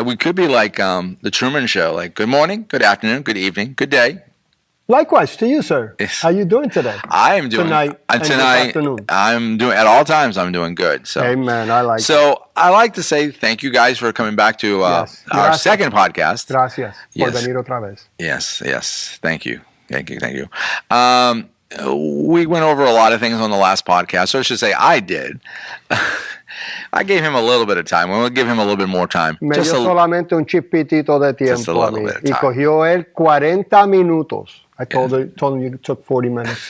We could be like the Truman Show, like good morning, good afternoon, good evening, good day. Likewise to you, sir. Yes. How you doing today? I am doing Tonight and this afternoon. I'm doing at all times. I'm doing good. So, Amen. I like. So I like to say thank you guys for coming back to Yes. our Gracias. second podcast. Gracias por Yes. venir otra vez. Yes. Thank you. We went over a lot of things on the last podcast, so I should say I did. I gave him a little bit of time. We'll give him a little bit more time. Me dio solamente un chipitito de tiempo a mí. Y cogió él 40 minutos. I told him you took 40 minutes.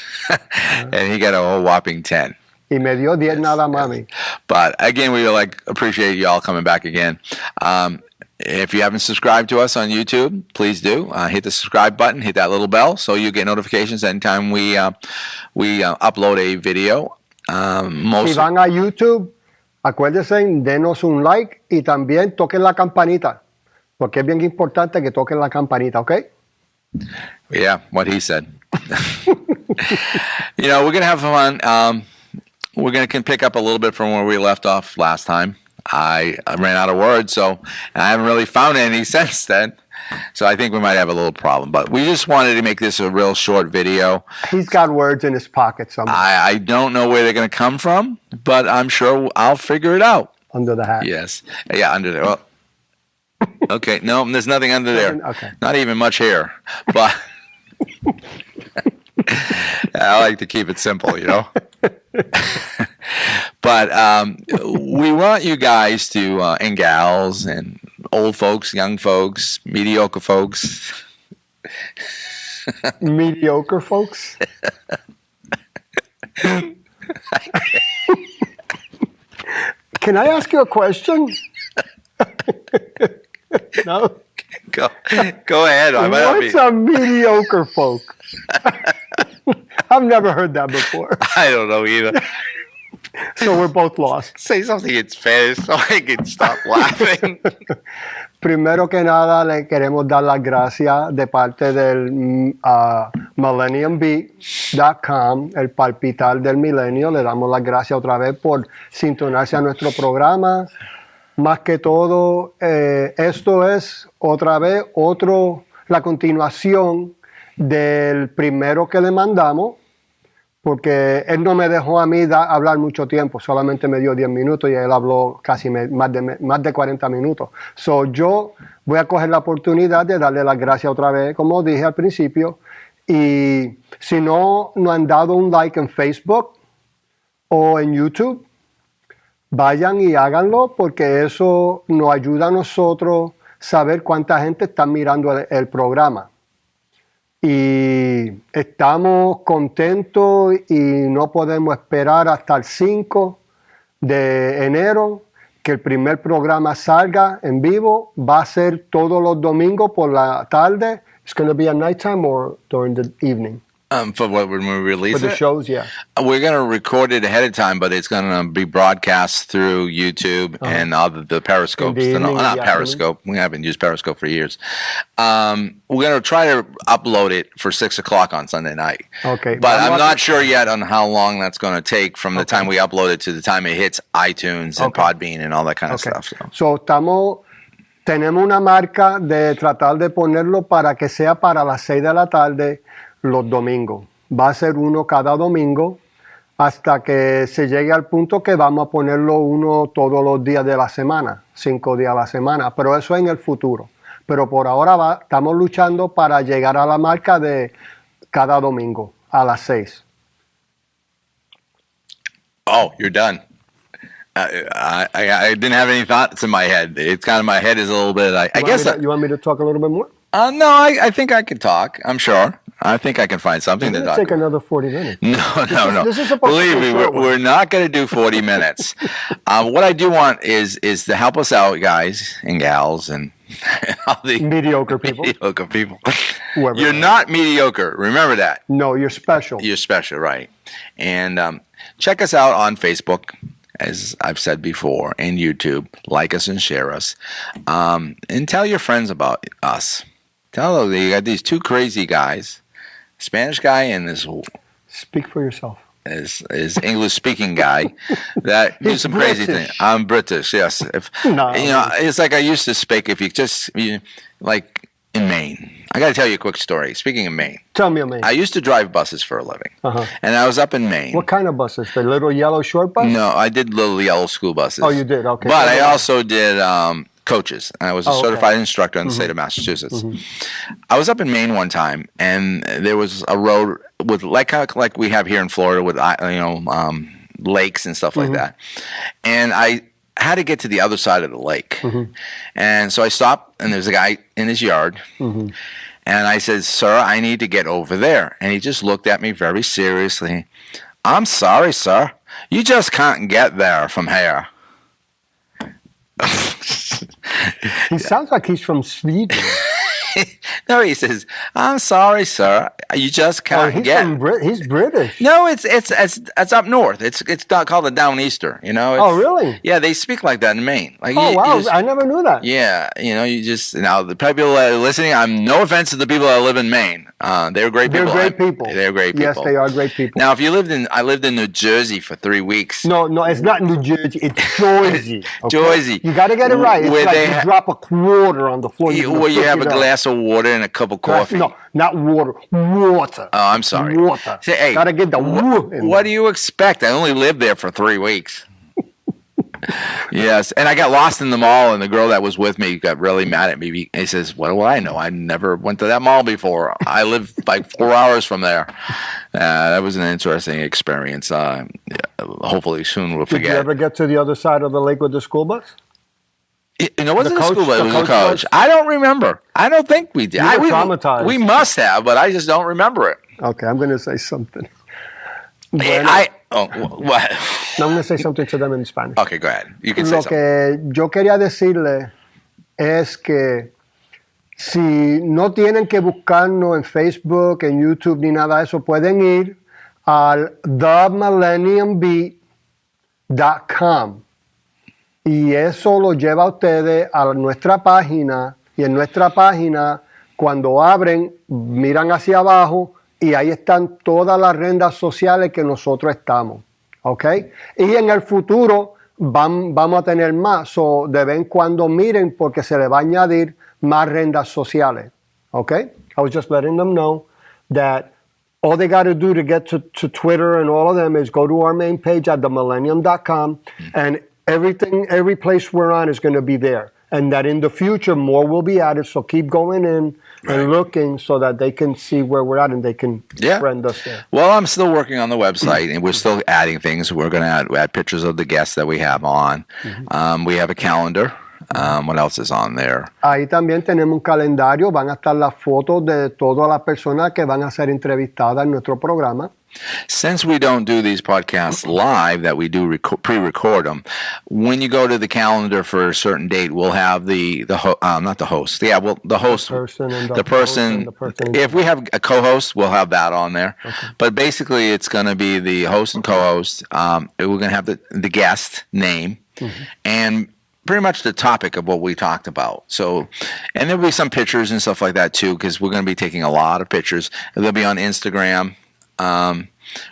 And he got a whole whopping 10. Y me dio 10 nada más a mí. But again, we appreciate you all coming back again. If you haven't subscribed to us on YouTube, please do. Hit the subscribe button, hit that little bell so you get notifications anytime we upload a video. Si van a YouTube, acuérdense, denos un like y también toquen la campanita, porque es bien importante que toquen la campanita, ¿ok? Yeah, what he said. We're going to have fun. We're going to pick up a little bit from where we left off last time. I ran out of words, so I haven't really found any since then. So I think we might have a little problem. But we just wanted to make this a real short video. He's got words in his pocket somewhere. I don't know where they're going to come from, but I'm sure I'll figure it out. Under the hat. Yes. Yeah, under there. Well, okay. No, there's nothing under there. Okay. Not even much hair. But I like to keep it simple, But we want you guys to, and gals, and old folks, young folks, mediocre folks. Mediocre folks? Can I ask you a question? No? Go ahead. What's a mediocre folk? I've never heard that before. I don't know either. So we're both lost. Say something in Spanish so I can stop laughing. Primero que nada, le queremos dar las gracias de parte del MillenniumBeat.com, el palpitar del milenio. Le damos las gracias otra vez por sintonarse a nuestro programa. Más que todo, esto es otra vez la continuación del primero que le mandamos, porque él no me dejó a mí hablar mucho tiempo, solamente me dio 10 minutos y él habló casi más de 40 minutos. So, yo voy a coger la oportunidad de darle las gracias otra vez, como dije al principio, y si no han dado un like en Facebook o en YouTube, vayan y háganlo, porque eso nos ayuda a nosotros saber cuánta gente está mirando el programa. Y estamos contentos y no podemos esperar hasta el 5 de enero que el primer programa salga en vivo. Va a ser todos los domingos por la tarde. It's going to be at nighttime or during the evening? For when we release it? For the shows, yeah. We're going to record it ahead of time, but it's going to be broadcast through YouTube and all the Periscopes. Not Periscope. We haven't used Periscope for years. We're going to try to upload it for 6 o'clock on Sunday night. Okay. But I'm not sure yet on how long that's going to take from the time we upload it to the time it hits iTunes and Podbean and all that kind of stuff. So tenemos una marca de tratar de ponerlo para que sea para las 6 de la tarde los domingos. Va a ser uno cada domingo hasta que se llegue al punto que vamos a ponerlo uno todos los días de la semana, 5 días a la semana, pero eso es en el futuro. Pero por ahora estamos luchando para llegar a la marca de cada domingo a las 6. Oh, you're done. I didn't have any thoughts in my head. It's kind of, my head is a little bit, I guess. You want me to talk a little bit more? No, I think I can talk. I'm sure. I think I can find something to talk. Take another 40 minutes. No. This is Believe me, we're not going to do 40 minutes. What I do want is to help us out, guys and gals, and all the mediocre people. Mediocre people. You're not mediocre. Remember that. No, you're special. You're special, right? And check us out on Facebook, as I've said before, and YouTube. Like us and share us. And tell your friends about us. Tell them you got these two crazy guys, Spanish guy and this. Speak for yourself. is English speaking guy that do He's some crazy British. things. I'm British, yes. If No. it's like I used to speak. If you like in Maine, I got to tell you a quick story. Speaking of Maine, Tell me, man. I used to drive buses for a living, and I was up in Maine. What kind of buses? The little yellow short bus? No, I did little yellow school buses. Oh, you did? Okay. But I also did coaches. I was a okay. certified instructor in the state of Massachusetts. I was up in Maine one time, and there was a road with like we have here in Florida with lakes and stuff like that. And I had to get to the other side of the lake, and so I stopped, and there's a guy in his yard. And I said, "Sir, I need to get over there." And he just looked at me very seriously. "I'm sorry, sir. You just can't get there from here." He sounds like he's from Sweden. No, he says, "I'm sorry, sir. You just can't He's British. No, it's up north. It's not called a downeaster. Oh, really? Yeah, they speak like that in Maine. Like, Oh, wow. just, I never knew that. yeah, you just now the people that are listening. I'm no offense to the people that live in Maine. They're great people. They're great people. They're great people. Yes, they are great people. Now, if you I lived in New Jersey for 3 weeks. No, it's not New Jersey. It's Jersey. Okay? Jersey. You got to get it right. It's Where like they you drop a quarter on the floor. Where you have a glass of water and a cup of coffee. No, not water. Water. Oh, I'm sorry. Water. Say, hey, gotta get the woo in what there. do you expect? I only lived there for 3 weeks. Yes, and I got lost in the mall, and the girl that was with me got really mad at me. He says, "What do I know? I never went to that mall before. I live like 4 hours from there." That was an interesting experience. Hopefully soon we'll Did you forget. ever get to the other side of the lake with the school bus? It wasn't a coach- school bus, it the was a coach coach. bus? I don't remember. I don't think we did. You were traumatized. We must have, but I just don't remember it. Okay, I'm going to say something. What? No, I'm going to say something to them in Spanish. Okay, go ahead. You can say Lo something. que yo quería decirle es que si no tienen que buscarnos en Facebook, en YouTube ni nada de eso, pueden ir al themillenniumbeat.com y eso lo lleva a ustedes a nuestra página y en nuestra página cuando abren miran hacia abajo y ahí están todas las redes sociales que nosotros estamos. ¿Ok? Y en el futuro vamos a tener más. So, de vez en cuando miren porque se le va a añadir más redes sociales. ¿Ok? I was just letting them know that all they got to do to get to Twitter and all of them is go to our main page at themillennium.com and every place we're on is going to be there. And that in the future more will be added. So keep going in and looking so that they can see where we're at and they can friend us there. Well, I'm still working on the website and we're still adding things. We're going to add pictures of the guests that we have on. We have a calendar. What else is on there? Ahí también tenemos un calendario. Van a estar las fotos de todas las personas que van a ser entrevistadas en nuestro programa. Since we don't do these podcasts live, that we do pre-record them, when you go to the calendar for a certain date, we'll have the host. The person. If we have a co-host, we'll have that on there. Okay. But basically, it's going to be the host and co-host. We're going to have the guest name and pretty much the topic of what we talked about. So, and there'll be some pictures and stuff like that too, because we're going to be taking a lot of pictures. They'll be on Instagram.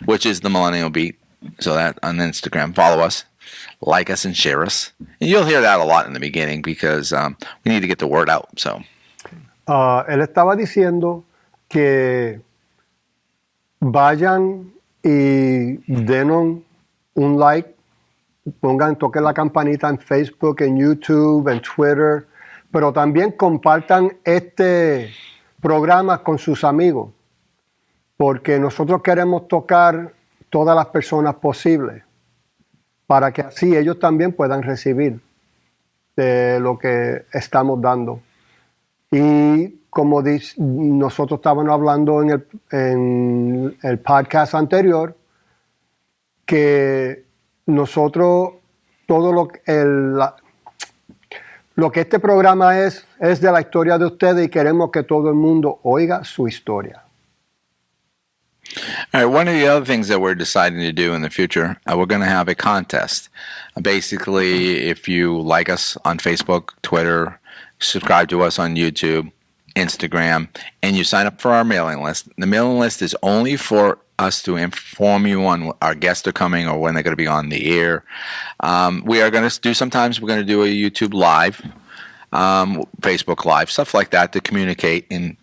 Which is the Millennium Beat. So that on Instagram, follow us, like us, and share us. And you'll hear that a lot in the beginning because we need to get the word out. So, él estaba diciendo que vayan y denos un like, toquen la campanita en Facebook, en YouTube, en Twitter, pero también compartan este programa con sus amigos. Porque nosotros queremos tocar todas las personas posibles para que así ellos también puedan recibir de lo que estamos dando. Y como nosotros estábamos hablando en el podcast anterior, que nosotros todo lo que este programa es de la historia de ustedes y queremos que todo el mundo oiga su historia. All right, one of the other things that we're deciding to do in the future, we're going to have a contest. Basically, if you like us on Facebook, Twitter, subscribe to us on YouTube, Instagram, and you sign up for our mailing list. The mailing list is only for us to inform you on our guests are coming or when they're going to be on the air. We are going to do sometimes we're going to do a YouTube live, Facebook live, stuff like that to communicate and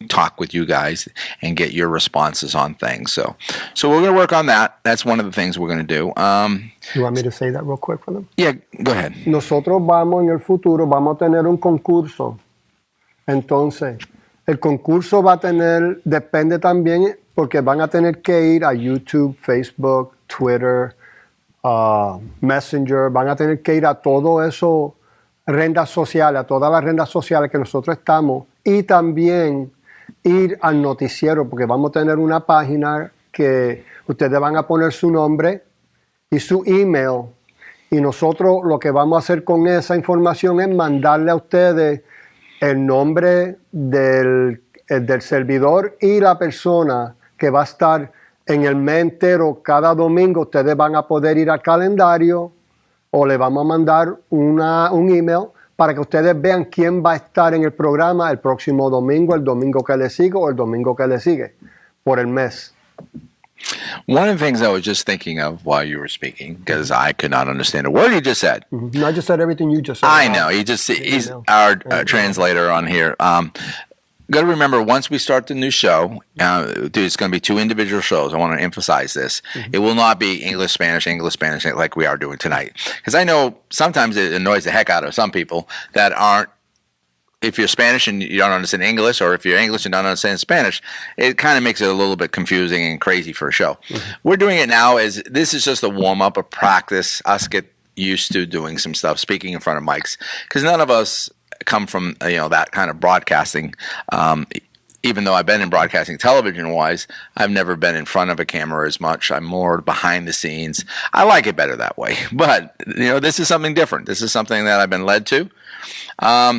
talk with you guys and get your responses on things. So we're going to work on that. That's one of the things we're going to do. You want me to say that real quick for them? Yeah, go ahead. Nosotros vamos en el futuro, vamos a tener un concurso. Entonces, el concurso va a tener, depende también, porque van a tener que ir a YouTube, Facebook, Twitter, Messenger, van a tener que ir a todo eso, rendas sociales, a todas las rendas sociales que nosotros estamos, y también ir al noticiero, porque vamos a tener una página que ustedes van a poner su nombre y su email, y nosotros lo que vamos a hacer con esa información es mandarle a ustedes el nombre del servidor y la persona que va a estar en el mes entero cada domingo. Ustedes van a poder ir al calendario o le vamos a mandar un email para que ustedes vean quién va a estar en el programa el próximo domingo, el domingo que le sigue o el domingo que le sigue por el mes. One of the things I was just thinking of while you were speaking, because I could not understand a word you just said. Mm-hmm. I just said everything you just said. I know. He's our translator on here. Got to remember, once we start the new show, it's going to be 2 individual shows. I want to emphasize this. Mm-hmm. It will not be English, Spanish, like we are doing tonight. Because I know sometimes it annoys the heck out of some people that aren't, if you're Spanish and you don't understand English, or if you're English and don't understand Spanish, it kind of makes it a little bit confusing and crazy for a show. Mm-hmm. We're doing it now as this is just a warm-up, a practice, us get used to doing some stuff, speaking in front of mics. Because none of us come from that kind of broadcasting. Even though I've been in broadcasting television-wise, I've never been in front of a camera as much. I'm more behind the scenes. I like it better that way. But, this is something different. This is something that I've been led to.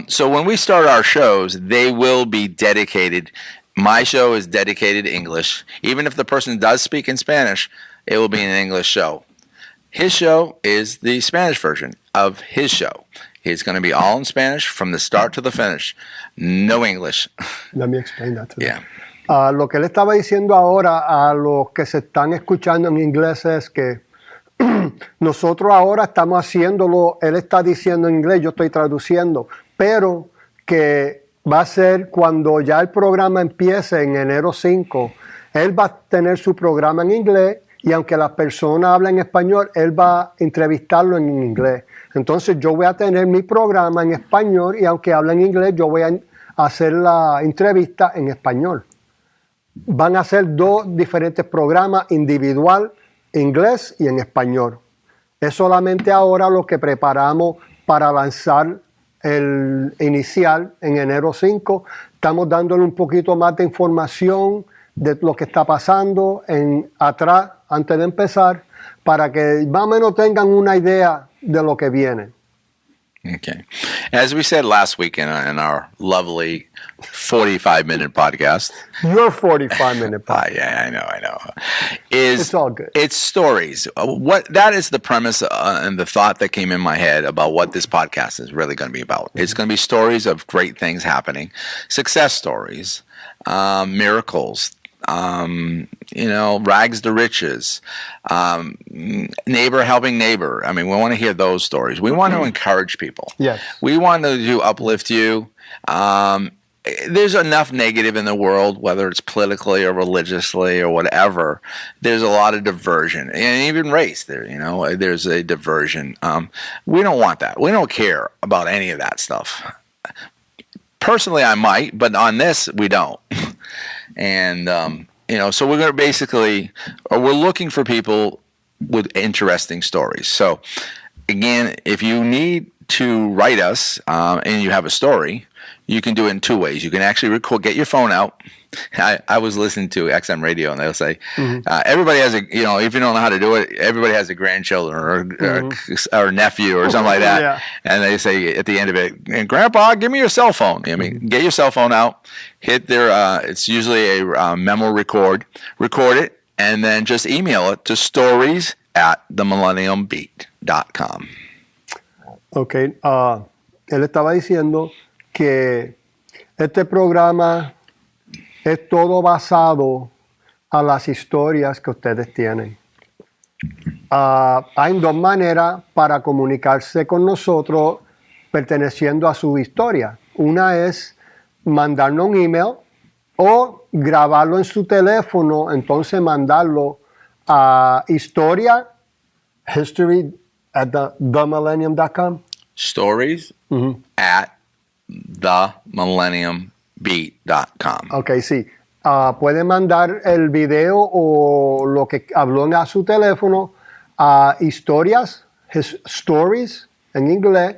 So when we start our shows, they will be dedicated. My show is dedicated to English. Even if the person does speak in Spanish, it will be an English show. His show is the Spanish version of his show. It's going to be all in Spanish from the start to the finish. No English. Let me explain that to them. Yeah. Lo que él estaba diciendo ahora a los que se están escuchando en inglés es que nosotros ahora estamos haciéndolo, él está diciendo en inglés, yo estoy traduciendo, pero que va a ser cuando ya el programa empiece en enero 5, él va a tener su programa en inglés y aunque las personas hablen español, él va a entrevistarlo en inglés. Entonces yo voy a tener mi programa en español y aunque hablen inglés, yo voy a hacer la entrevista en español. Van a ser 2 diferentes programas, individual, inglés y en español. Es solamente ahora lo que preparamos para lanzar el inicial en enero 5. Estamos dándole un poquito más de información de lo que está pasando atrás antes de empezar para que más o menos tengan una idea de lo que viene. Okay. As we said last week in our lovely 45-minute podcast. Your 45-minute podcast. Yeah, I know. It's all good. It's stories. That is the premise and the thought that came in my head about what this podcast is really going to be about. Mm-hmm. It's going to be stories of great things happening, success stories, miracles, rags to riches, neighbor helping neighbor. I mean, we want to hear those stories. We want to encourage people. Yes. We want to uplift you. There's enough negative in the world, whether it's politically or religiously or whatever. There's a lot of diversion, and even race. There's a diversion. We don't want that. We don't care about any of that stuff. Personally, I might, but on this, we don't. And, so we're going to we're looking for people with interesting stories. So, again, if you need to write us and you have a story, you can do it in 2 ways. You can actually get your phone out. I was listening to XM radio, and they'll say, everybody has if you don't know how to do it, everybody has a grandchildren or nephew or something like that. Yeah. And they say at the end of it, Grandpa, give me your cell phone. I mean, get your cell phone out, hit it's usually a memo record it, and then just email it to stories@themillenniumbeat.com. Okay. Él estaba diciendo que este programa es todo basado a las historias que ustedes tienen. Hay dos maneras para comunicarse con nosotros perteneciendo a su historia. Una es mandarnos un email o grabarlo en su teléfono, entonces mandarlo a historia, history at themillennium.com. Stories at themillenniumbeat.com. Ok, sí. Puede mandar el video o lo que habló a su teléfono a historias, stories en inglés,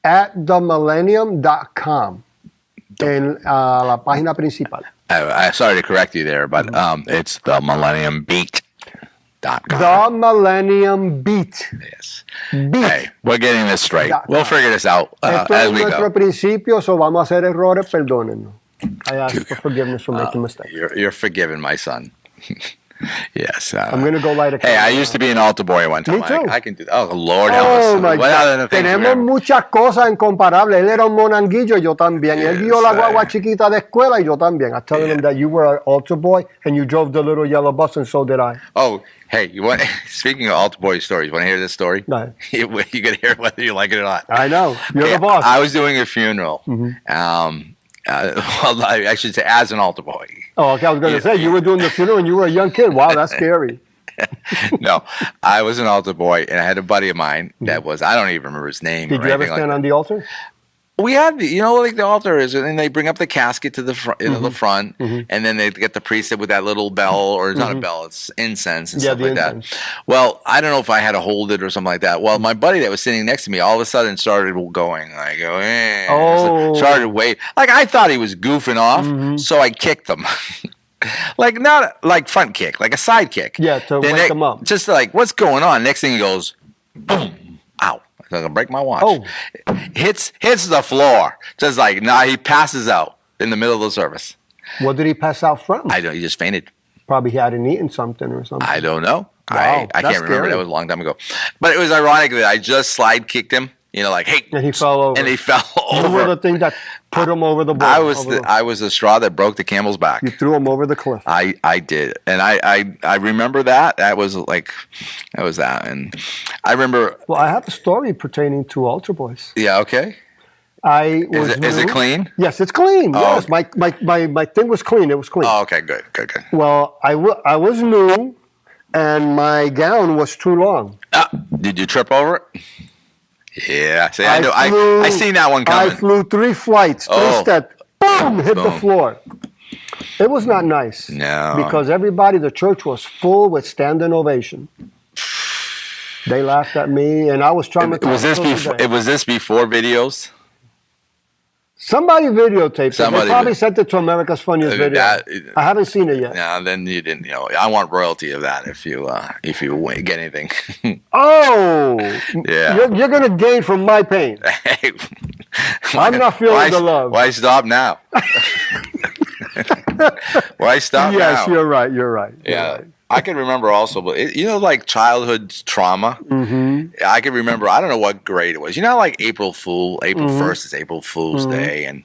at themillennium.com en la página principal. Sorry to correct you there, but it's themillenniumbeat.com. The Millennium Beat. Yes. Beat. Hey, we're getting this straight. .com. We'll figure this out Esto as es we nuestro go. principio, so vamos a hacer errores, perdónennos. I ask for forgiveness for making mistakes. You're forgiven, my son. Yes. I'm going to go light a Hey, I candle. used to be an altar boy one time. Me too. I can do that. Oh, Lord help Oh us. my What other God. things we Tenemos have? muchas cosas incomparables. Él era un monanguillo y yo también. Él vio la guagua chiquita de escuela y yo también. I telling him that you were an altar boy and you drove the little yellow bus and so did I. Oh, hey, you want? Speaking of altar boy stories, want to hear this story? No. You can hear whether you like it or not. I know. You're Okay, the boss. I was doing a funeral. Well, I should say as an altar boy. Oh, okay. I was going to say, you were doing the funeral and you were a young kid. Wow, that's scary. No, I was an altar boy, and I had a buddy of mine that was, I don't even remember his name. Did or you ever anything stand like on the altar? We had the, like the altar is, and they bring up the casket to the front, the front, and then they get the priest with that little bell, or it's not a bell, it's incense and stuff the like incense. that. Well, I don't know if I had to hold it or something like that. Well, my buddy that was sitting next to me all of a sudden started going, I go, started waiting. Like I thought he was goofing off, so I kicked him. Like not like front kick, like a side kick. Yeah, to Then wake them up. Just like, what's going on? Next thing he goes, boom, ow. I'm going to break my watch. Oh. Hits the floor. Just like, he passes out in the middle of the service. What did he pass out from? I don't, he just fainted. Probably he hadn't eaten something or something. I don't know. Wow, I can't remember. scary. That was a long time ago. But it was ironic that I just slide kicked him, like, hey. And he fell over. And he fell You were the over. thing that put him over the board. I was the straw that broke the camel's back. You threw him over the cliff. I did. And I remember that. That was that. And I remember. Well, I have a story pertaining to altar boys. Yeah, okay. Is it clean? Yes, it's clean. Oh. Yes, my thing was clean. It was clean. Oh, okay, good. Well, I was new, and my gown was too long. Did you trip over it? Yeah. See, I seen that one coming. I flew 3 flights, 3 steps, boom, hit the floor. It was not nice. No. Because the church was full with standing ovation. They laughed at me, and I was traumatized. Was this before videos? Somebody videotaped it. They probably did. sent it to America's Funniest Video. I haven't seen it yet. No, then you didn't. I want royalty of that if you get anything. Oh, yeah. You're going to gain from my pain. Hey, I'm not feeling the love. Why stop now? Why stop now? Yes, you're right. You're right. Yeah. I can remember also, but like childhood trauma. I can remember. I don't know what grade it was. Like April 1st is April Fool's Day, and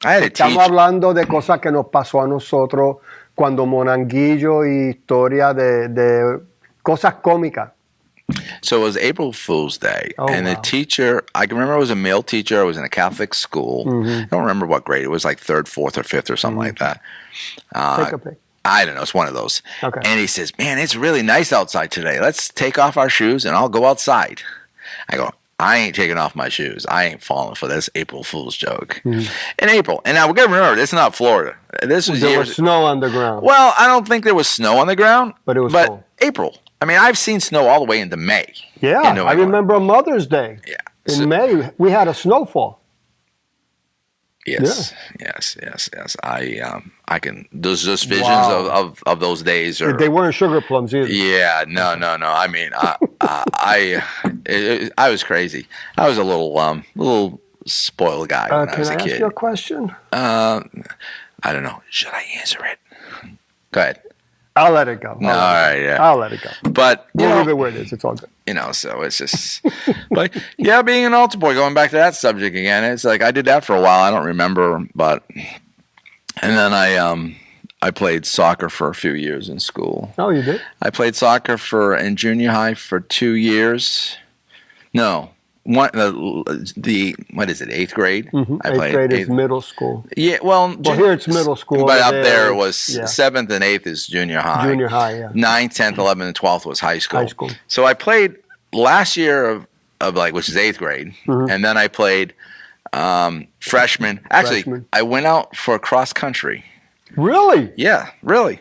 I had a teacher. Estamos hablando de cosas que nos pasó a nosotros cuando Monanguillo y historia de cosas cómicas. So it was April Fool's Day, and the teacher, I can remember it was a male teacher. I was in a Catholic school. I don't remember what grade. It was like 3rd, 4th, or 5th or something like that. Take a pic. I don't know. It's one of those. Okay. And he says, man, it's really nice outside today. Let's take off our shoes and I'll go outside. I go, I ain't taking off my shoes. I ain't falling for this April Fool's joke. In April. And now we're going to remember, this is not Florida. This was There was snow on the ground. Well, I don't think there was snow on the ground. But it was cold. April. I mean, I've seen snow all the way into May. Yeah, I remember Mother's Day. Yeah. In May, we had a snowfall. Yes. I can. There's just visions of those days. Or They weren't sugar plums either. Yeah, no. I mean, I was crazy. I was a little spoiled guy when I was a Can I kid. ask you a question? I don't know. Should I answer it? Go ahead. I'll let it go. No, all right, yeah. I'll let it go. But We'll leave it where it is. It's all good. So it's just, but yeah, being an altar boy, going back to that subject again, it's like I did that for a while. I don't remember, but And then I played soccer for a few years in school. Oh, you did? I played soccer in junior high for 2 years. No, the what is it? 8th grade. I Eighth played grade is middle school. Yeah, well, Here it's middle school. but over up there it was yeah. 7th and 8th is junior high. Junior high, yeah. 9th, 10th, 11th, and 12th was high school. High school. So I played last year of like, which is 8th grade, and then I played freshman. Actually, Freshman. I went out for cross country. Really? Yeah, really.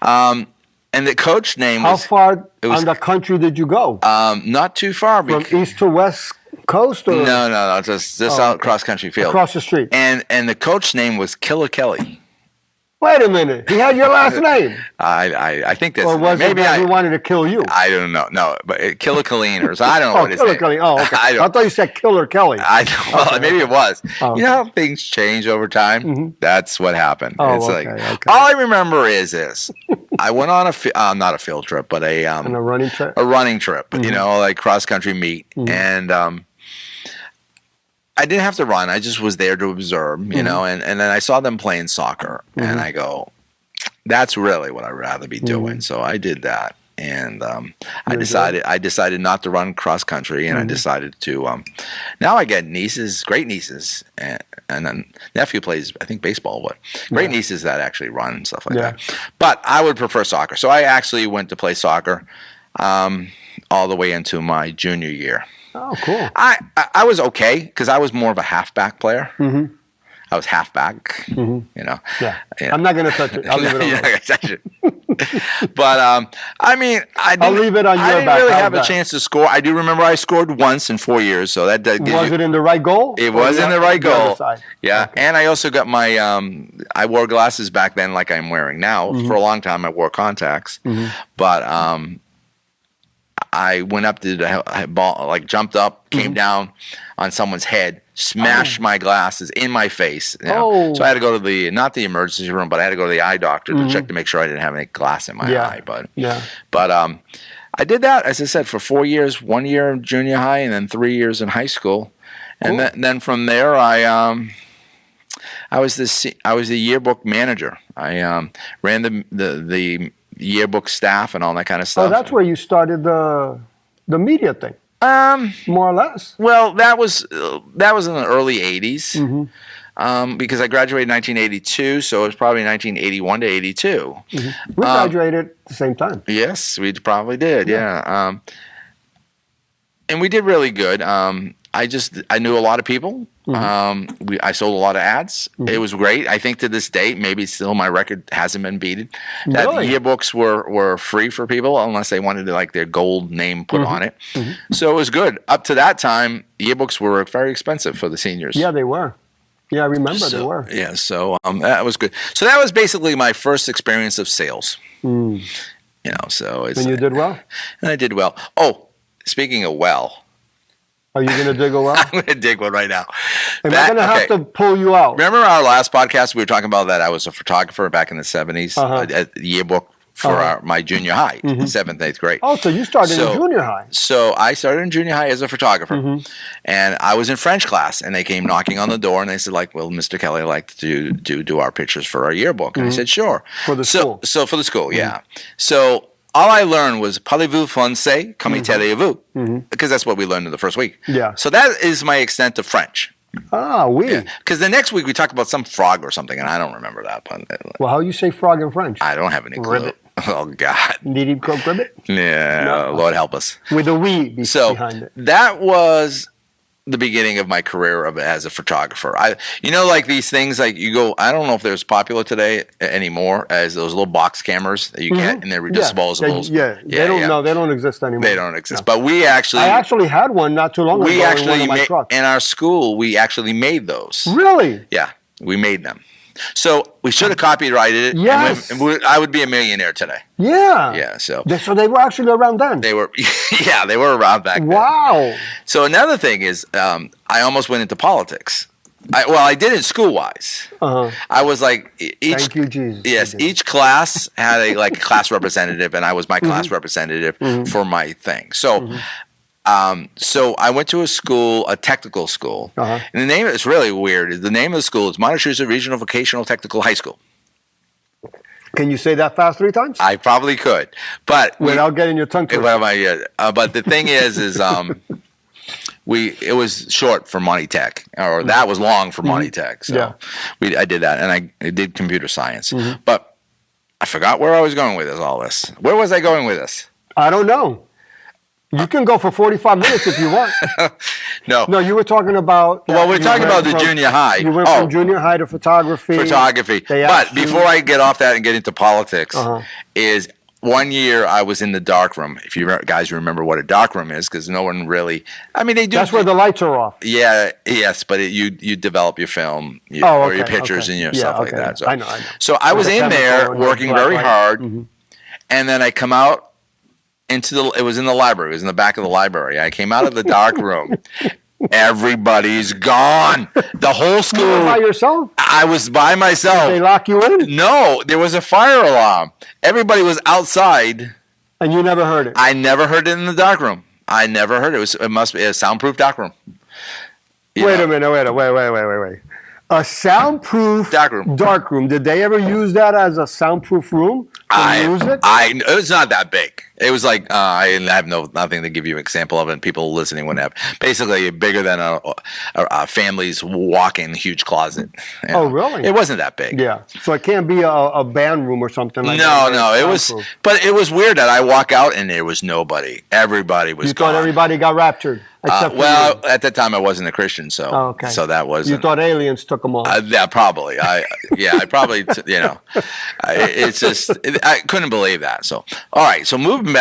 And the coach name How was far was- on the country did you go? not too far. From east to west coast, or No, just out cross country field. across the street? And the coach name was Killer Kelly. Wait a minute. He had your last name. I think that's Or was maybe it that he wanted to kill you? I don't know. No, but Killer Colleen or I don't know what his Killer name. Kelly. Oh, okay. I I, don't. thought you said Killer Kelly. Well, maybe it was. Oh. You know how things change over time? That's what happened. Oh, it's okay, like okay. all I remember is this. I went on not a field trip, but On a running trip? a running trip. You know, like cross country meet, and I didn't have to run. I just was there to observe. You know, and then I saw them playing soccer, and I go, that's really what I'd rather be doing. So I did that. And I decided not to run cross country, and I decided to. Now I get nieces, great nieces, and then nephew plays, I think, baseball. But great nieces that actually run and stuff like that. But I would prefer soccer, so I actually went to play soccer all the way into my junior year. Oh, cool. I was okay because I was more of a halfback player. I was halfback, you know. Yeah. I'm not going to touch it. I'll leave it alone. You're not gonna touch it. But I mean, I'll leave it on your I didn't back. really How's have a that? chance to score. I do remember I scored once in 4 years, so that gives Was you, it in the right goal? it Or was in the right other goal. side? Yeah, Okay. and I also got my I wore glasses back then, like I'm wearing now. For a long time, I wore contacts, but I went up to the ball, like jumped up, came down on someone's head, smashed my glasses in my face. You know? Oh. So I had to go to not the emergency room, but I had to go to the eye doctor to check to make sure I didn't have any glass in my eye. But I did that, as I said, for 4 years. 1 year in junior high, and then 3 years in high school, and then from there I was the yearbook manager. I ran the yearbook staff and all that kind of stuff. Oh, that's where you started the media thing, more or less. Well, that was in the early '80s, because I graduated in 1982, so it was probably 1981 to '82. We graduated at the same time. Yes, we probably did. Yeah, and we did really good. I knew a lot of people. I sold a lot of ads. It was great. I think to this day, maybe still my record hasn't been beaten. That Really? yearbooks were free for people unless they wanted like their gold name put on it. So it was good. Up to that time, yearbooks were very expensive for the seniors. Yeah, they were. Yeah, I remember they were. Yeah, so that was good. So that was basically my first experience of sales. You know, so it's And you did well? and I did well. Oh, speaking of well. Are you going to dig a well? I'm going to dig one right now. Am I going to have to pull you out? Remember our last podcast? We were talking about that I was a photographer back in the 70s, at the yearbook for my junior high, 7th, 8th grade. Oh, so you started in junior high. So I started in junior high as a photographer, and I was in French class, and they came knocking on the door, and they said, like, well, Mr. Kelly, I'd like to do our pictures for our yearbook. And I said, sure. For the school. So for the school, yeah. So all I learned was parlez-vous français, comme italien-vous, because that's what we learned in the first week. Yeah. So that is my extent of French. Ah, oui. Because the next week we talked about some frog or something, and I don't remember that. But Well, how you say frog in French? I don't have any clue. Ribbit. Oh, God. Did he cook ribbit? Yeah, No. Lord help us. With a we behind it. That was the beginning of my career as a photographer. Like these things, like you go, I don't know if they're as popular today anymore as those little box cameras that you get, and they're disposables. They don't exist anymore. They don't exist. But we actually, I actually had one not too long ago in one of my trucks. in our school, we actually made those. Really? Yeah, we made them. So we should have copyrighted it. Yes. And I would be a millionaire today. Yeah. Yeah. So they were actually around then. they were, they were around back then. Wow. So another thing is, I almost went into politics. I did it school-wise. I was like Thank you, Jesus. Yes, each class had a class representative, and I was my class representative for my thing. So So I went to a technical school, Uh-huh. and the name it's really weird. The name of the school is Montezuma Regional Vocational Technical High School. Can you say that fast 3 times? I probably could, but Without getting your tongue twisted. but the thing is it was short for Monty Tech, or that was long for Monty Tech. So Yeah. I did that, and I did computer science, but I forgot where I was going with all this. Where was I going with this? I don't know. You can go for 45 minutes if you want. No, you were talking about... Well, we're talking about the junior high. You went from junior high to photography. But before I get off that and get into politics, is 1 year I was in the dark room. If you guys remember what a dark room is, because no one really... I mean, they do... That's where the lights are off. Yeah, yes, but you develop your film or your pictures and your stuff like that. So, I know. So I was in there working very hard, and then I come out it was in the library. It was in the back of the library. I came out of the dark room. Everybody's gone. The whole school. You were by yourself? I was by myself. Did they lock you in? No, there was a fire alarm. Everybody was outside. And you never heard it? I never heard it in the dark room. I never heard it. It must be a soundproof dark room. Wait a minute. Wait. A soundproof dark room. Did they ever use that as a soundproof room? It was not that big. It was like I have nothing to give you an example of it. And people listening wouldn't have. Basically, bigger than a family's walk-in huge closet. You know? Oh, really? It wasn't that big. Yeah. So it can't be a band room or something like that. No. It was. But it was weird that I walk out and there was nobody. Everybody was gone. You thought everybody got raptured? Well, at that time I wasn't a Christian, so so that wasn't. You thought aliens took them all? Yeah, probably. I probably. It's just I couldn't believe that. So all right, so moving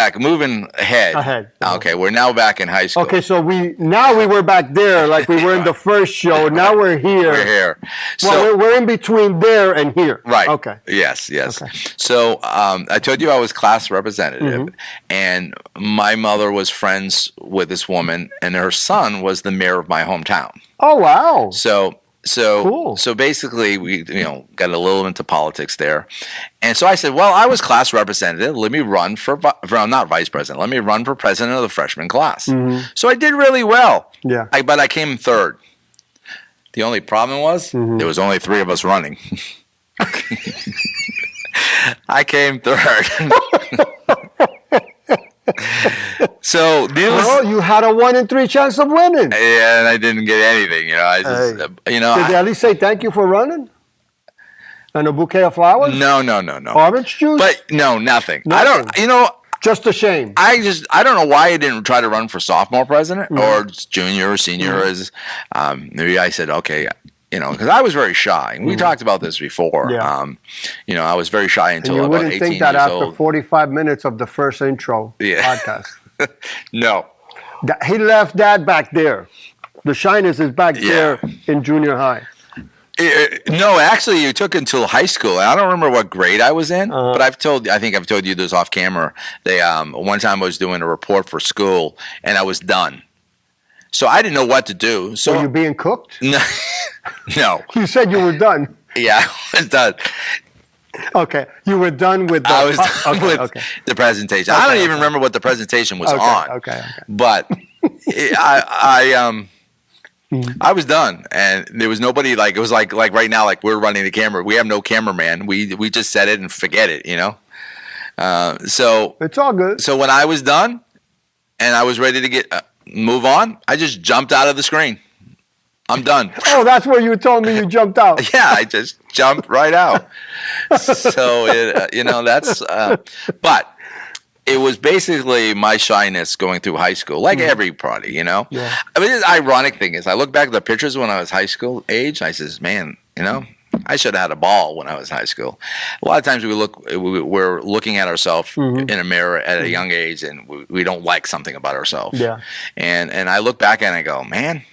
ahead. Okay, we're now back in high school. Okay, so we were back there, like we were in the first show. Now we're here. We're here. Well, we're in between there and here. Right. Okay. Yes. Okay. So I told you I was class representative, and my mother was friends with this woman, and her son was the mayor of my hometown. Oh wow! So cool. So basically, we got a little into politics there, and so I said, "Well, I was class representative. Let me run for not vice president. Let me run for president of the freshman class." So I did really well. Yeah. But I came third. The only problem was there was only 3 of us running. I came third. So you had a 1 in 3 chance of winning. Yeah, and I didn't get anything. I just Did they at least say thank you for running? And a bouquet of flowers? No. Orange juice? But no, nothing. I don't. Just a shame. I don't know why I didn't try to run for sophomore president or junior or senior. As maybe I said, okay. Because I was very shy. We talked about this before. Yeah. I was very shy until about 18 years old. You wouldn't think that after 45 minutes of the first intro podcast. No. He left that back there. The shyness is back there in junior high. No, actually, it took until high school. I don't remember what grade I was in, but I think I've told you this off camera. They one time I was doing a report for school, and I was done. So I didn't know what to do. So were you being cooked? No. You said you were done. Yeah, I was done. Okay, you were done with. I was done with the presentation. I don't even remember what the presentation was on. Okay. But I was done, and there was nobody. It was like right now, like we're running the camera. We have no cameraman. We just set it and forget it. So it's all good. So when I was done, and I was ready to move on, I just jumped out of the screen. I'm done. Oh, that's where you told me you jumped out. Yeah, I just jumped right out. So that's. But it was basically my shyness going through high school, like everybody. Yeah. I mean, the ironic thing is, I look back at the pictures when I was high school age. I says, man, I should have had a ball when I was in high school. A lot of times we're looking at ourselves in a mirror at a young age, and we don't like something about ourselves. Yeah. And I look back and I go, man.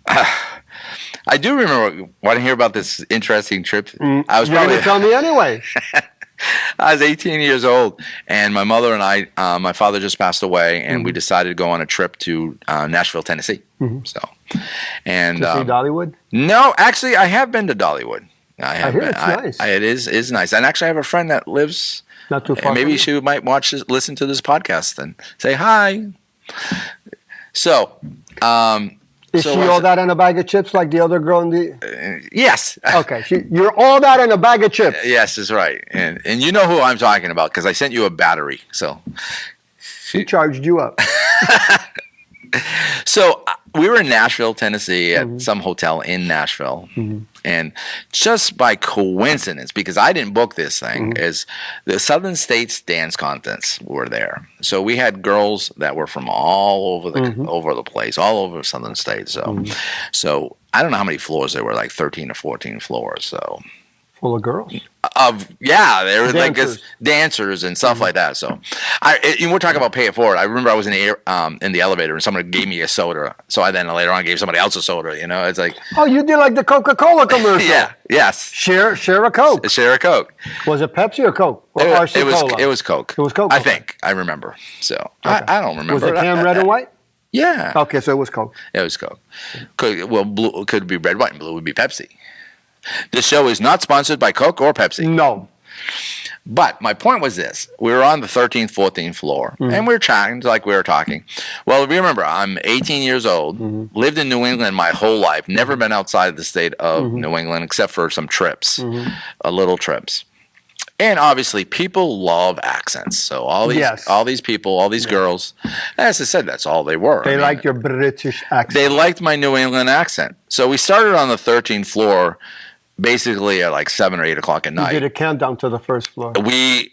I do remember. Want to hear about this interesting trip? I was You're going to tell me anyway. I was 18 years old, and my mother and I, my father just passed away, and we decided to go on a trip to Nashville, Tennessee. So, and to see Dollywood? No, actually, I have been to Dollywood. I hear it's nice. It is nice, and actually, I have a friend that lives not too far. And maybe she might listen to this podcast and say hi. So, Is she all that in a bag of chips like the other girl in the? yes. Okay, you're all that in a bag of chips. Yes, is right. And you know who I'm talking about because I sent you a battery. So She charged you up. So we were in Nashville, Tennessee, at some hotel in Nashville, and just by coincidence, because I didn't book this thing, is the Southern States dance contests were there. So we had girls that were from all over the place, all over Southern States. So I don't know how many floors there were, like 13 or 14 floors. So Full of girls. They were like Dancers. dancers and stuff like that. So, we're talking about pay it forward. I remember I was in the elevator and someone gave me a soda. So I then later on gave somebody else a soda. You know, it's like, Oh, you did like the Coca-Cola commercial. yes, Share a Coke. share a Coke. Was it Pepsi or Coke? Or RC It was Cola? it was Coke. It was Coke. I Okay. think I remember. So Okay. I don't remember. Was the can red and white? Yeah. Okay, so it was Coke. It was Coke. Blue could be red, white, and blue would be Pepsi. This show is not sponsored by Coke or Pepsi. No. But my point was this. We were on the 13th, 14th floor, and we were chatting like we were talking. Well, remember, I'm 18 years old, lived in New England my whole life, never been outside the state of New England except for some trips, little trips. And obviously, people love accents. So all these people, all these girls, as I said, that's all they were. They liked your British accent. They liked my New England accent. So we started on the 13th floor, basically at like 7 or 8 o'clock at You night. did a countdown to the first floor. We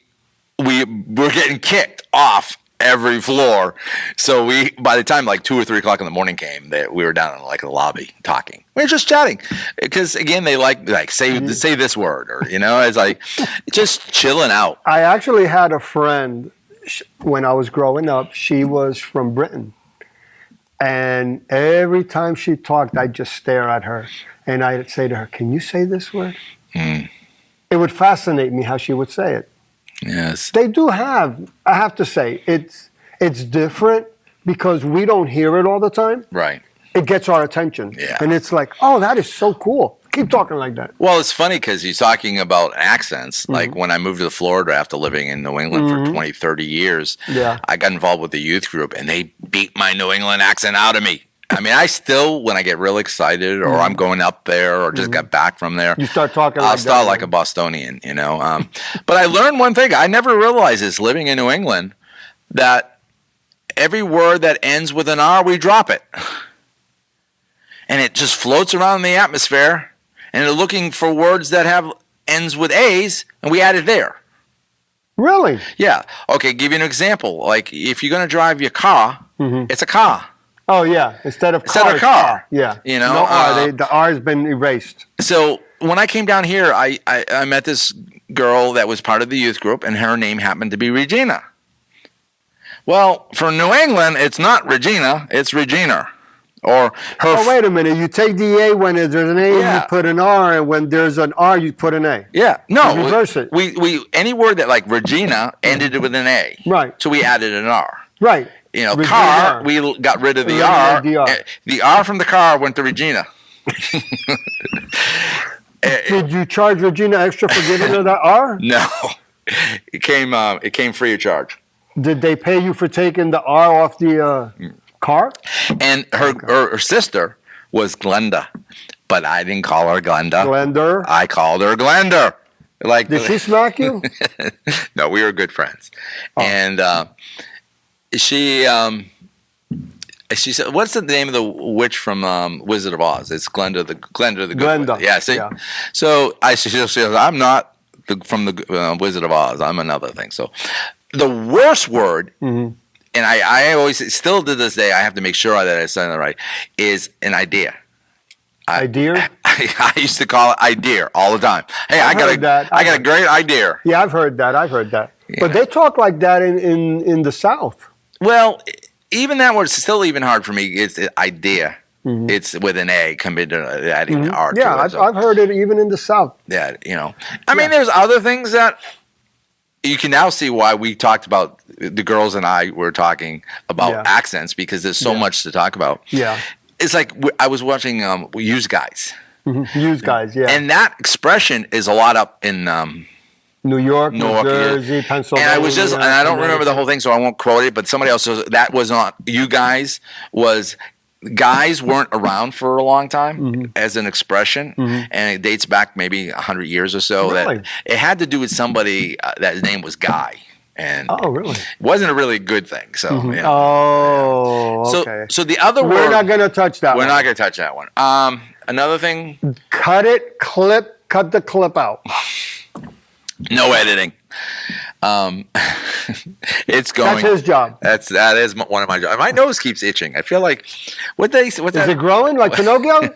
were getting kicked off every floor. So by the time like 2 or 3 o'clock in the morning came, we were down in like the lobby talking. We were just chatting because again, they like say this word, or it's like just chilling out. I actually had a friend when I was growing up. She was from Britain, and every time she talked, I'd just stare at her, and I'd say to her, "Can you say this word?" It would fascinate me how she would say it. Yes. They do have, I have to say, it's different because we don't hear it all the time. Right. It gets our attention. Yeah. And it's like, oh, that is so cool. Keep talking like that. Well, it's funny because he's talking about accents. Like when I moved to Florida after living in New England for 20, 30 years, I got involved with the youth group and they beat my New England accent out of me. I mean, I still, when I get real excited or I'm going up there or just got back from there, You start talking I'll like start that. like a Bostonian, But I learned one thing. I never realized this living in New England, that every word that ends with an R, we drop it. And it just floats around in the atmosphere. And they're looking for words that have ends with A's, and we add it there. Really? Yeah. Okay, give you an example. Like if you're going to drive your car, it's a car. Oh, yeah. Instead of Instead car, of it's car. Yeah. You know, No R. The R has been erased. So when I came down here, I met this girl that was part of the youth group, and her name happened to be Regina. Well, for New England, it's not Regina, it's Regina. Or her. Oh, wait a minute. You take the A when there's an A, Yeah. you put an R, and when there's an R, you put an A. Yeah, no. You reverse it. We any word that like Regina ended with an A. Right. So we added an R. Right. Car, Regina. we got rid of the Eliminated R. the R. The R from the car went to Regina. Did you charge Regina extra for giving her that R? No, it came free of charge. Did they pay you for taking the R off the car? And her sister was Glenda, but I didn't call her Glenda. Glender? I called her Glender. Like, Did she smack you? No, we were good friends. Oh. And she said, "What's the name of the witch from Wizard of Oz?" It's Glenda the Good Glenda. Witch. Yeah. See. Yeah. So she says, "I'm not from the Wizard of Oz. I'm another thing." So the worst word, and I always still to this day I have to make sure that I say it right, is an idea. Idea? I used to call it idea all the time. Hey, I got a great idea. Yeah, I've heard that. Yeah. But they talk like that in the South. Well, even that word's still even hard for me. It's the idea. It's with an A compared to adding an R to Yeah, it. So, I've heard it even in the South. yeah, I mean, there's other things that you can now see why we talked about. The girls and I were talking about accents because there's so much to talk about. Yeah. It's like I was watching Use Guys. Use guys, yeah. And that expression is a lot up in New York, New Newark, yeah. Jersey, Pennsylvania. And I don't remember the whole thing, so I won't quote it, but somebody else says that was not, you guys guys weren't around for a long time as an expression, and it dates back maybe 100 years or so. Really? That it had to do with somebody that his name was Guy. And really? it wasn't a really good thing. So, Okay. So the other We're word, not going to touch that we're one. not going to touch that one. Another thing, Cut the clip out. no editing. It's going. That's his job. That is one of my jobs. My nose keeps itching. I feel like what's Is it growing like Pinocchio?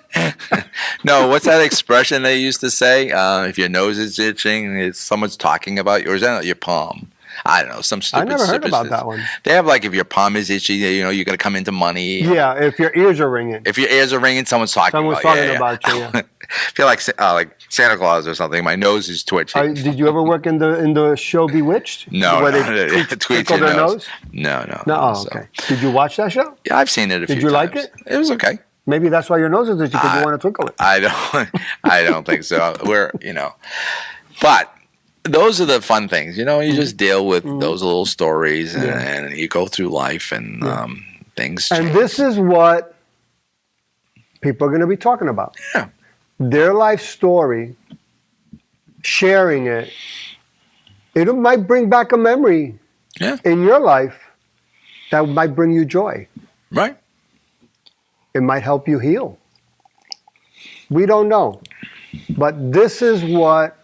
No, what's that expression they used to say? If your nose is itching, it's someone's talking about you, or is that your palm? I don't know. Some stupid. I never heard about superstition. that one. They have like if your palm is itchy, you're going to come into money. Yeah, if your ears are ringing. If your ears are ringing, someone's talking about you. Yeah. I feel like Santa Claus or something. My nose is twitching. Did you ever work in the show Bewitched? No, Where no, they tweet tickle your their nose. nose? No. No, oh, okay. Did you watch that show? Yeah, I've seen it a few times. Did you like it? It was okay. Maybe that's why your nose is itchy, because you want to twinkle it. I don't think so. But those are the fun things. You just deal with those little stories, and you go through life, and things change. And this is what people are going to be talking about. Yeah. Their life story, sharing it, it might bring back a memory in your life that might bring you joy. Right. It might help you heal. We don't know. But this is what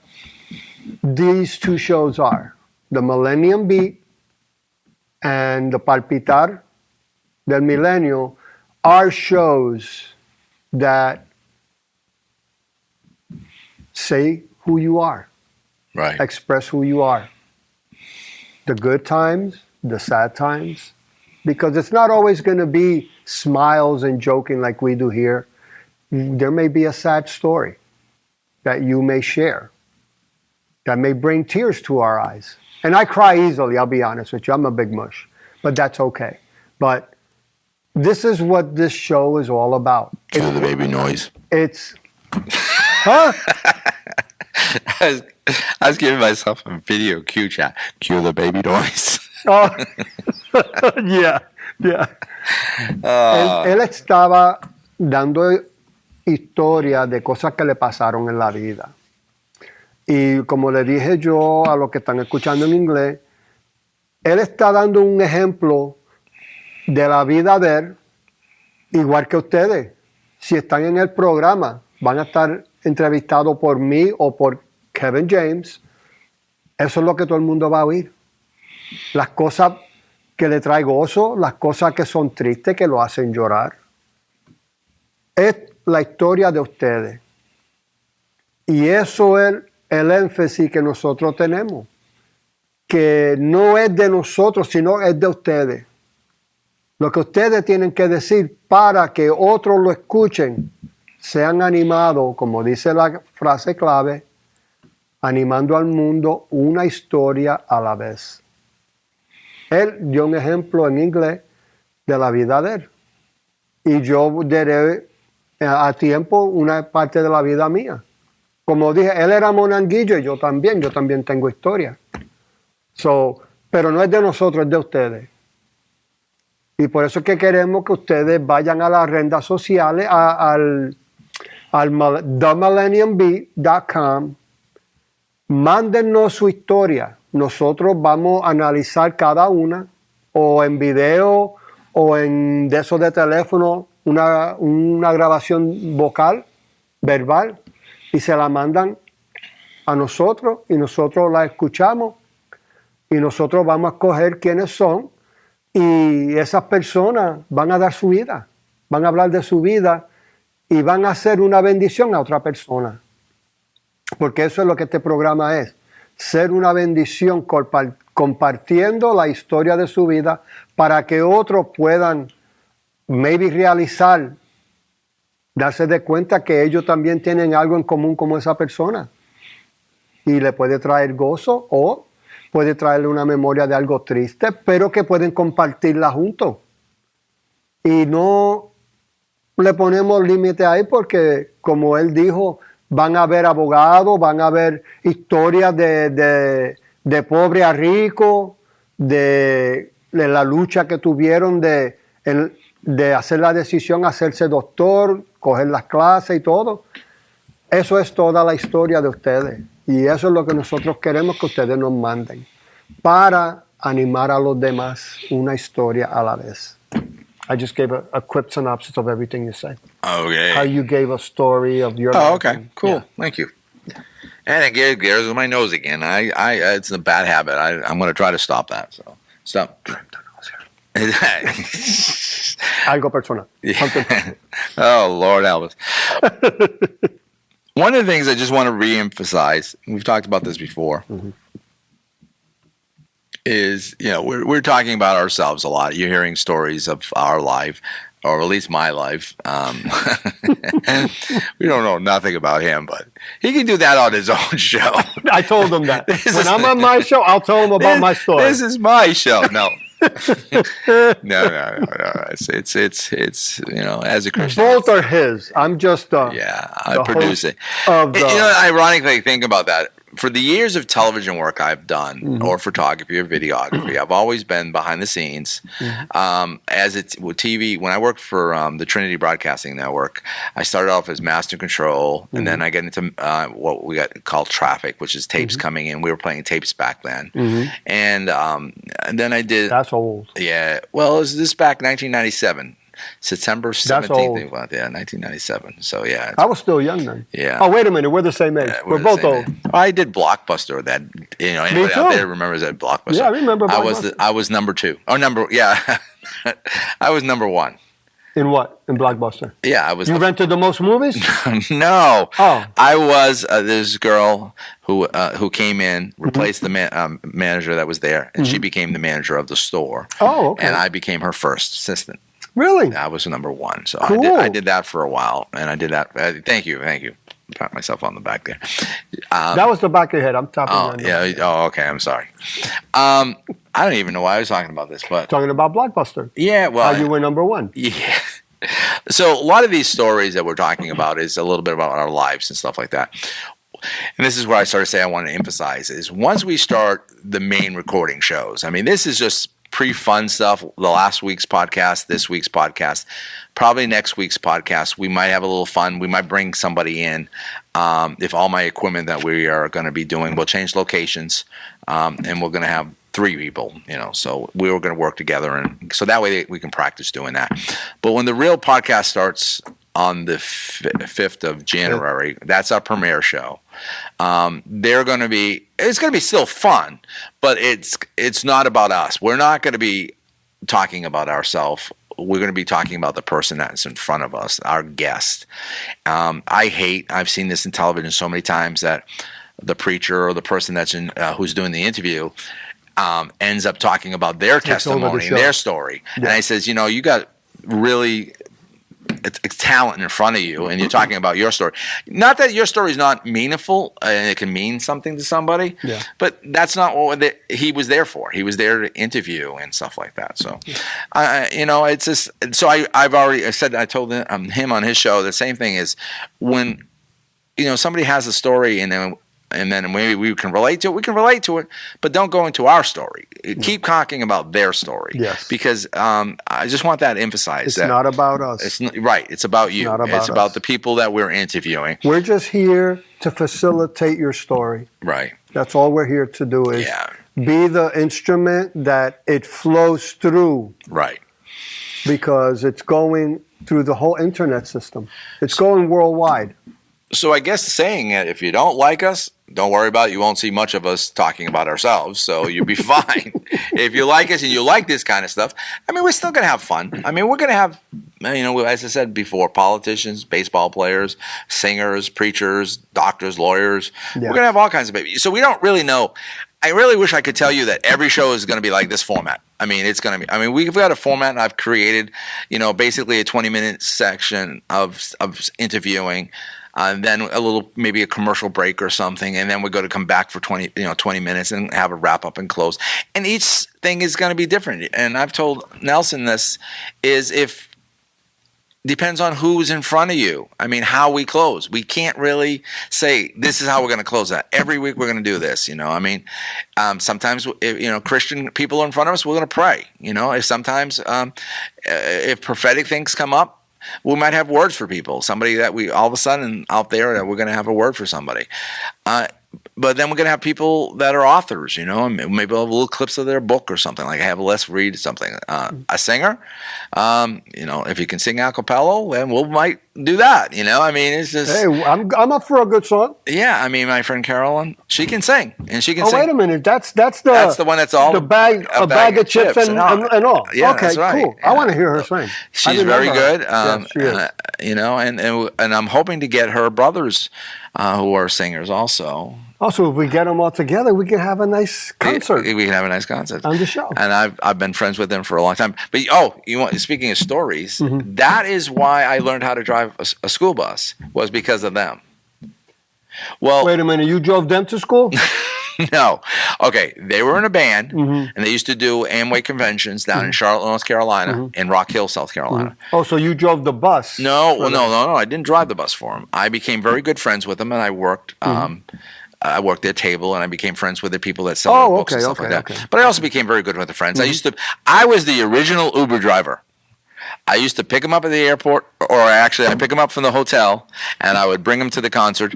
these two shows are. The Millennium Beat and the Palpitar del Milenio are shows that say who you are. Right. Express who you are. The good times, the sad times. Because it's not always going to be smiles and joking like we do here. There may be a sad story that you may share that may bring tears to our eyes. And I cry easily, I'll be honest with you. I'm a big mush. But that's okay. But this is what this show is all about. Cue the baby noise. It's... Huh? I was giving myself a video cue chat. Cue the baby noise. Oh, yeah. Él estaba dando historia de cosas que le pasaron en la vida. Y como le dije yo a los que están escuchando en inglés, él está dando un ejemplo de la vida de él, igual que ustedes. Si están en el programa, van a estar entrevistados por mí o por Kevin James. Eso es lo que todo el mundo va a oír. Las cosas que le trae gozo, las cosas que son tristes, que lo hacen llorar. Es la historia de ustedes. Y eso es el énfasis que nosotros tenemos. Que no es de nosotros, sino es de ustedes. Lo que ustedes tienen que decir para que otros lo escuchen, sean animados, como dice la frase clave, animando al mundo una historia a la vez. Él dio un ejemplo en inglés de la vida de él. Y yo daré a tiempo una parte de la vida mía. Como dije, él era monanguillo y yo también tengo historia. Pero no es de nosotros, es de ustedes. Y por eso es que queremos que ustedes vayan a las redes sociales, al themillenniumbeat.com, mándennos su historia. Nosotros vamos a analizar cada una, o en video, o en de esos de teléfono, una grabación vocal, verbal, y se la mandan a nosotros, y nosotros la escuchamos, y nosotros vamos a escoger quiénes son, y esas personas van a dar su vida, van a hablar de su vida, y van a hacer una bendición a otra persona. Porque eso es lo que este programa es. Ser una bendición compartiendo la historia de su vida para que otros puedan maybe realizar, darse de cuenta que ellos también tienen algo en común como esa persona. Y le puede traer gozo o puede traerle una memoria de algo triste, pero que pueden compartirla juntos. Y no le ponemos límite ahí porque, como él dijo, van a ver abogados, van a ver historias de pobre a rico, de la lucha que tuvieron de hacer la decisión, hacerse doctor, coger las clases y todo. Eso es toda la historia de ustedes. Y eso es lo que nosotros queremos que ustedes nos manden para animar a los demás una historia a la vez. I just gave a quick synopsis of everything you said. Okay. How you gave a story of your Oh, life. okay. Cool. Yeah. Thank you. And it gears with my nose again. It's a bad habit. I'm going to try to stop that. So stop. Algo personal. Yeah. Oh, Lord help us. One of the things I just want to reemphasize, we've talked about this before, is, we're talking about ourselves a lot. You're hearing stories of our life, or at least my life. We don't know nothing about him, but he can do that on his own show. I told him that. When I'm on my show, I'll tell him about my story. This is my show. No. No. It's as a Christian. Both are his. I'm just I produce it. Of ironically, think about that. For the years of television work I've done, or photography or videography, I've always been behind the scenes. As it's with TV, when I worked for the Trinity Broadcasting Network, I started off as master control, and then I get into what we got called traffic, which is tapes coming in. We were playing tapes back then, and then I did. That's old. Yeah, well, it was this back 1997. September 17th, old. 1997. So, yeah. I was still young then. Yeah. Oh, wait a minute. We're the same age. Yeah, we're both old. I did Blockbuster. That anybody out there remembers that Blockbuster? Yeah, I remember Blockbuster. I was number 2. Oh, I was number 1. In what? In Blockbuster? Yeah, I was. You rented the most movies? No. Oh. I was this girl who came in, replaced the manager that was there, and she became the manager of the store. Oh, okay. And I became her first assistant. Really? I was number 1. So cool. I did that for a while, and I did that. Thank you. Pat myself on the back there. That was the back of your head. I'm tapping. Oh, yeah. Oh, okay. I'm sorry. I don't even know why I was talking about this, but talking about Blockbuster. Yeah, well, how you were number 1. Yeah. So a lot of these stories that we're talking about is a little bit about our lives and stuff like that. And this is where I started to say I want to emphasize is once we start the main recording shows. I mean, this is just pre-fun stuff. The last week's podcast, this week's podcast, probably next week's podcast. We might have a little fun. We might bring somebody in. If all my equipment that we are going to be doing, we'll change locations, and we're going to have 3 people. So we were going to work together, and so that way we can practice doing that. But when the real podcast starts on the 5th of January, that's our premiere show. It's going to be still fun, but it's not about us. We're not going to be talking about ourselves. We're going to be talking about the person that's in front of us, our guest. I've seen this in television so many times that the preacher or the person that's who's doing the interview ends up talking about their testimony, their story. Yeah. And I says, you got really it's talent in front of you, and you're talking about your story. Not that your story is not meaningful, and it can mean something to somebody, but that's not what he was there for. He was there to interview and stuff like that. So, it's just. So I've already said. I told him on his show the same thing is when somebody has a story and then maybe we can relate to it. We can relate to it, but don't go into our story. Keep talking about their story. Yes. Because I just want that emphasized. It's not about us. It's about you. It's about the people that we're interviewing. We're just here to facilitate your story. Right. That's all we're here to do is be the instrument that it flows through. Right. Because it's going through the whole internet system. It's going worldwide. So I guess saying it, if you don't like us, don't worry about it. You won't see much of us talking about ourselves, so you'll be fine. If you like us and you like this kind of stuff, we're still going to have fun. We're going to have, as I said before, politicians, baseball players, singers, preachers, doctors, lawyers. Yeah. We're going to have all kinds of babies. So we don't really know. I really wish I could tell you that every show is going to be like this format. It's going to be. We've got a format I've created, basically a 20-minute section of interviewing. And then maybe a commercial break or something, and then we're going to come back for 20 minutes and have a wrap up and close. And each thing is going to be different. And I've told Nelson this is if depends on who's in front of you. I mean, how we close. We can't really say this is how we're going to close that. Every week we're going to do this. I mean, sometimes Christian people in front of us, we're going to pray. If sometimes if prophetic things come up, we might have words for people. Somebody that we all of a sudden out there that we're going to have a word for somebody. But then we're going to have people that are authors, and maybe we'll have little clips of their book or something. Like have Les read something. A singer, if you can sing a cappella, then we might do that. I mean, it's just. Hey, I'm up for a good song. Yeah, I mean, my friend Carolyn, she can sing, and she can sing. Oh, wait a minute, that's the one that's all the bag of chips and all. Yeah, okay, that's right. cool. I want to hear her sing. She's very good. Yes, she is. And I'm hoping to get her brothers, who are singers also. Also, if we get them all together, we can have a nice concert. We can have a nice concert on the show. And I've been friends with them for a long time. But speaking of stories, that is why I learned how to drive a school bus, was because of them. Well, wait a minute, you drove them to school? No. Okay, they were in a band, and they used to do Amway conventions down in Charlotte, North Carolina, and Rock Hill, South Carolina. Oh, so you drove the bus? No. I didn't drive the bus for them. I became very good friends with them, and I worked. I worked their table, and I became friends with the people that sell their books and stuff like that. Okay. But I also became very good with the friends. I was the original Uber driver. I used to pick them up at the airport, or actually, I pick them up from the hotel, and I would bring them to the concert.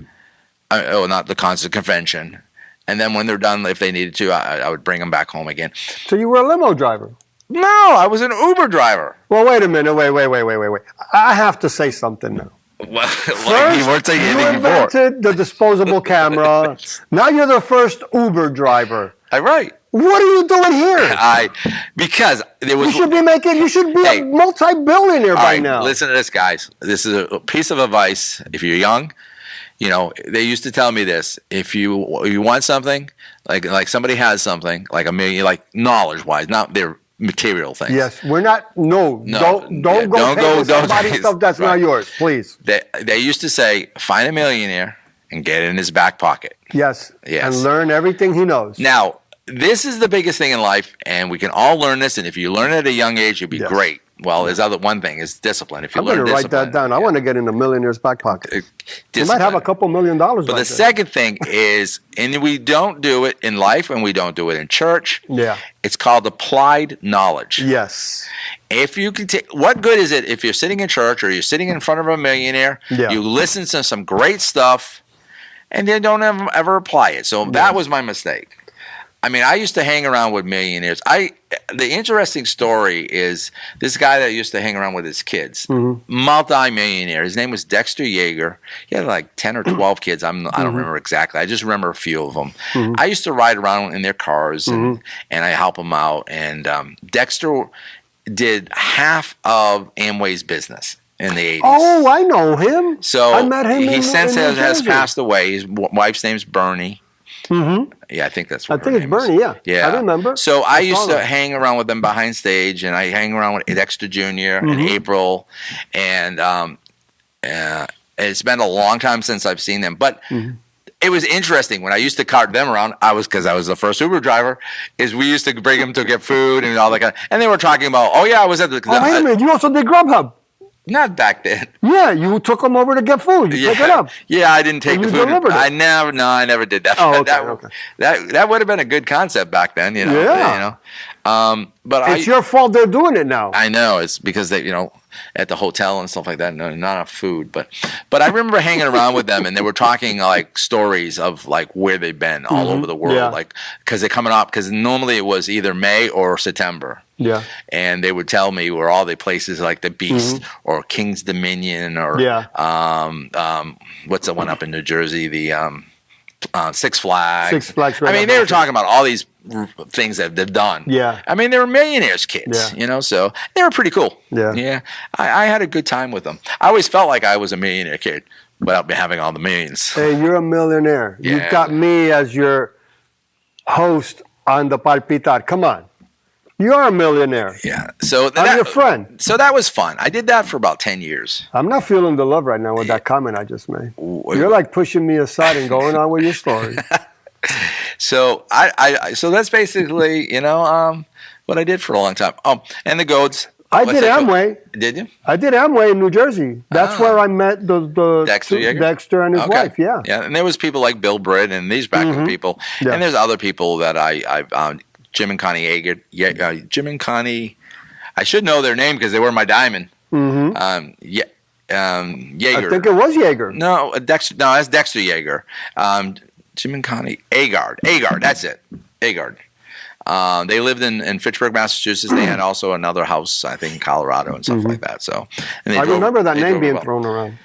Not the concert, convention. And then when they're done, if they needed to, I would bring them back home again. So you were a limo driver? No, I was an Uber driver. Well, wait a minute. Wait. I have to say something now. Well, first, you weren't saying anything before. You invented the disposable camera. Now you're the first Uber driver. Right. What are you doing here? Because there was. You should be a multi-billionaire by now. Listen to this, guys. This is a piece of advice. If you're young, they used to tell me this: if you want something, like somebody has something, like a million, like knowledge-wise, not their material things. Yes, we're not. Don't go somebody's stuff that's not yours, please. They used to say, find a millionaire and get it in his back pocket. Yes. And learn everything he knows. Now, this is the biggest thing in life, and we can all learn this. And if you learn it at a young age, you'll be great. Well, there's one thing is discipline. If you I'm going to write that down. I want to get in a millionaire's back pocket. You might have a couple $1 million. But the second thing is, and we don't do it in life, and we don't do it in church. Yeah. It's called applied knowledge. Yes. If you can what good is it if you're sitting in church or you're sitting in front of a millionaire, you listen to some great stuff, and then don't ever apply it. So that was my mistake. I mean, I used to hang around with millionaires. The interesting story is this guy that used to hang around with his kids, multi-millionaire. His name was Dexter Yeager. He had like 10 or 12 kids. I don't remember exactly. I just remember a few of them. I used to ride around in their cars, and I help them out. And Dexter did half of Amway's business in the 80s. Oh, I know him. So I met him. He since has passed away. His wife's name's Bernie. Yeah, I think that's what I think it's Bernie, yeah. I remember. So I used to hang around with them behind stage, and I hang around with Dexter Jr. and April, and it's been a long time since I've seen them. But it was interesting when I used to cart them around. Because I was the first Uber driver. Is we used to bring them to get food and all that kind of. And they were talking about, I was at the. Oh, wait a minute! You also did Grubhub. Not back then. Yeah, you took them over to get food. You pick it up. Yeah, I didn't take the food. I never did that. Oh, okay. That would have been a good concept back then, Yeah. But it's your fault they're doing it now. I know it's because they, at the hotel and stuff like that, not enough food. But I remember hanging around with them, and they were talking like stories of like where they've been all over the world, like because they're coming up. Because normally it was either May or September. Yeah. And they would tell me where all the places like the Beast or King's Dominion or what's the one up in New Jersey, the Six Flags. Six Flags. I mean, they were talking about all these things that they've done. Yeah. I mean, they were millionaires' kids, so they were pretty cool. Yeah. Yeah. I had a good time with them. I always felt like I was a millionaire kid without having all the millions. Hey, you're a millionaire. Yeah. You've got me as your host on the Palpitar. Come on. You're a millionaire. Yeah. So I'm your friend. So that was fun. I did that for about 10 years. I'm not feeling the love right now with that comment I just made. You're like pushing me aside and going on with your story. So so that's basically, what I did for a long time. Oh, and the goats. I did Amway. Did you? I did Amway in New Jersey. That's where I met the Dexter and his wife. Yeah. Yeah, and there was people like Bill Britt and these back people, and there's other people that I Jim and Connie Yeager. Jim and Connie, I should know their name because they were my diamond. Yeager. I think it was Yeager. No, Dexter. No, that's Dexter Yeager. Jim and Connie Agard. That's it. Agard. They lived in Fitchburg, Massachusetts. They had also another house, I think, in Colorado and stuff like that. So, and I remember that name being thrown around.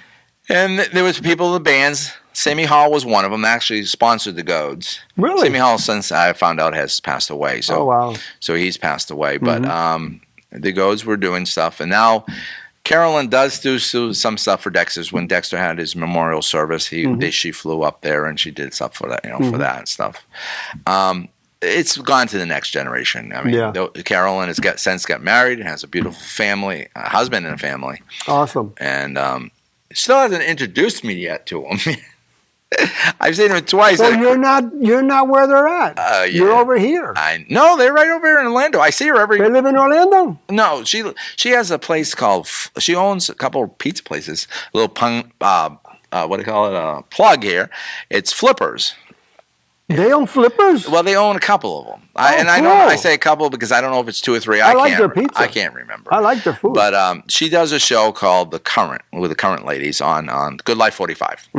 And there was people in the bands. Sammy Hall was one of them. Actually, sponsored the Goads. Really? Sammy Hall, since I found out, has passed away. So, oh wow. So he's passed away. But the Goads were doing stuff, and now Carolyn does do some stuff for Dexter's. When Dexter had his memorial service, she flew up there and she did stuff for that, for that and stuff. It's gone to the next generation. I mean, Carolyn has since got married, has a beautiful family, a husband and a family. Awesome. And still hasn't introduced me yet to him. I've seen her twice. Well, you're not where they're at. Yeah. You're over here. No, they're right over here in Orlando. I see her every. They live in Orlando. No, she has a place called. She owns a couple of pizza places. A little what do you call it? Plug here. It's Flippers. They own Flippers? Well, they own a couple of them. Cool. I say a couple because I don't know if it's 2 or 3. I like their pizza. I can't remember. I like their food. But she does a show called The Current with the Current ladies on Good Life 45.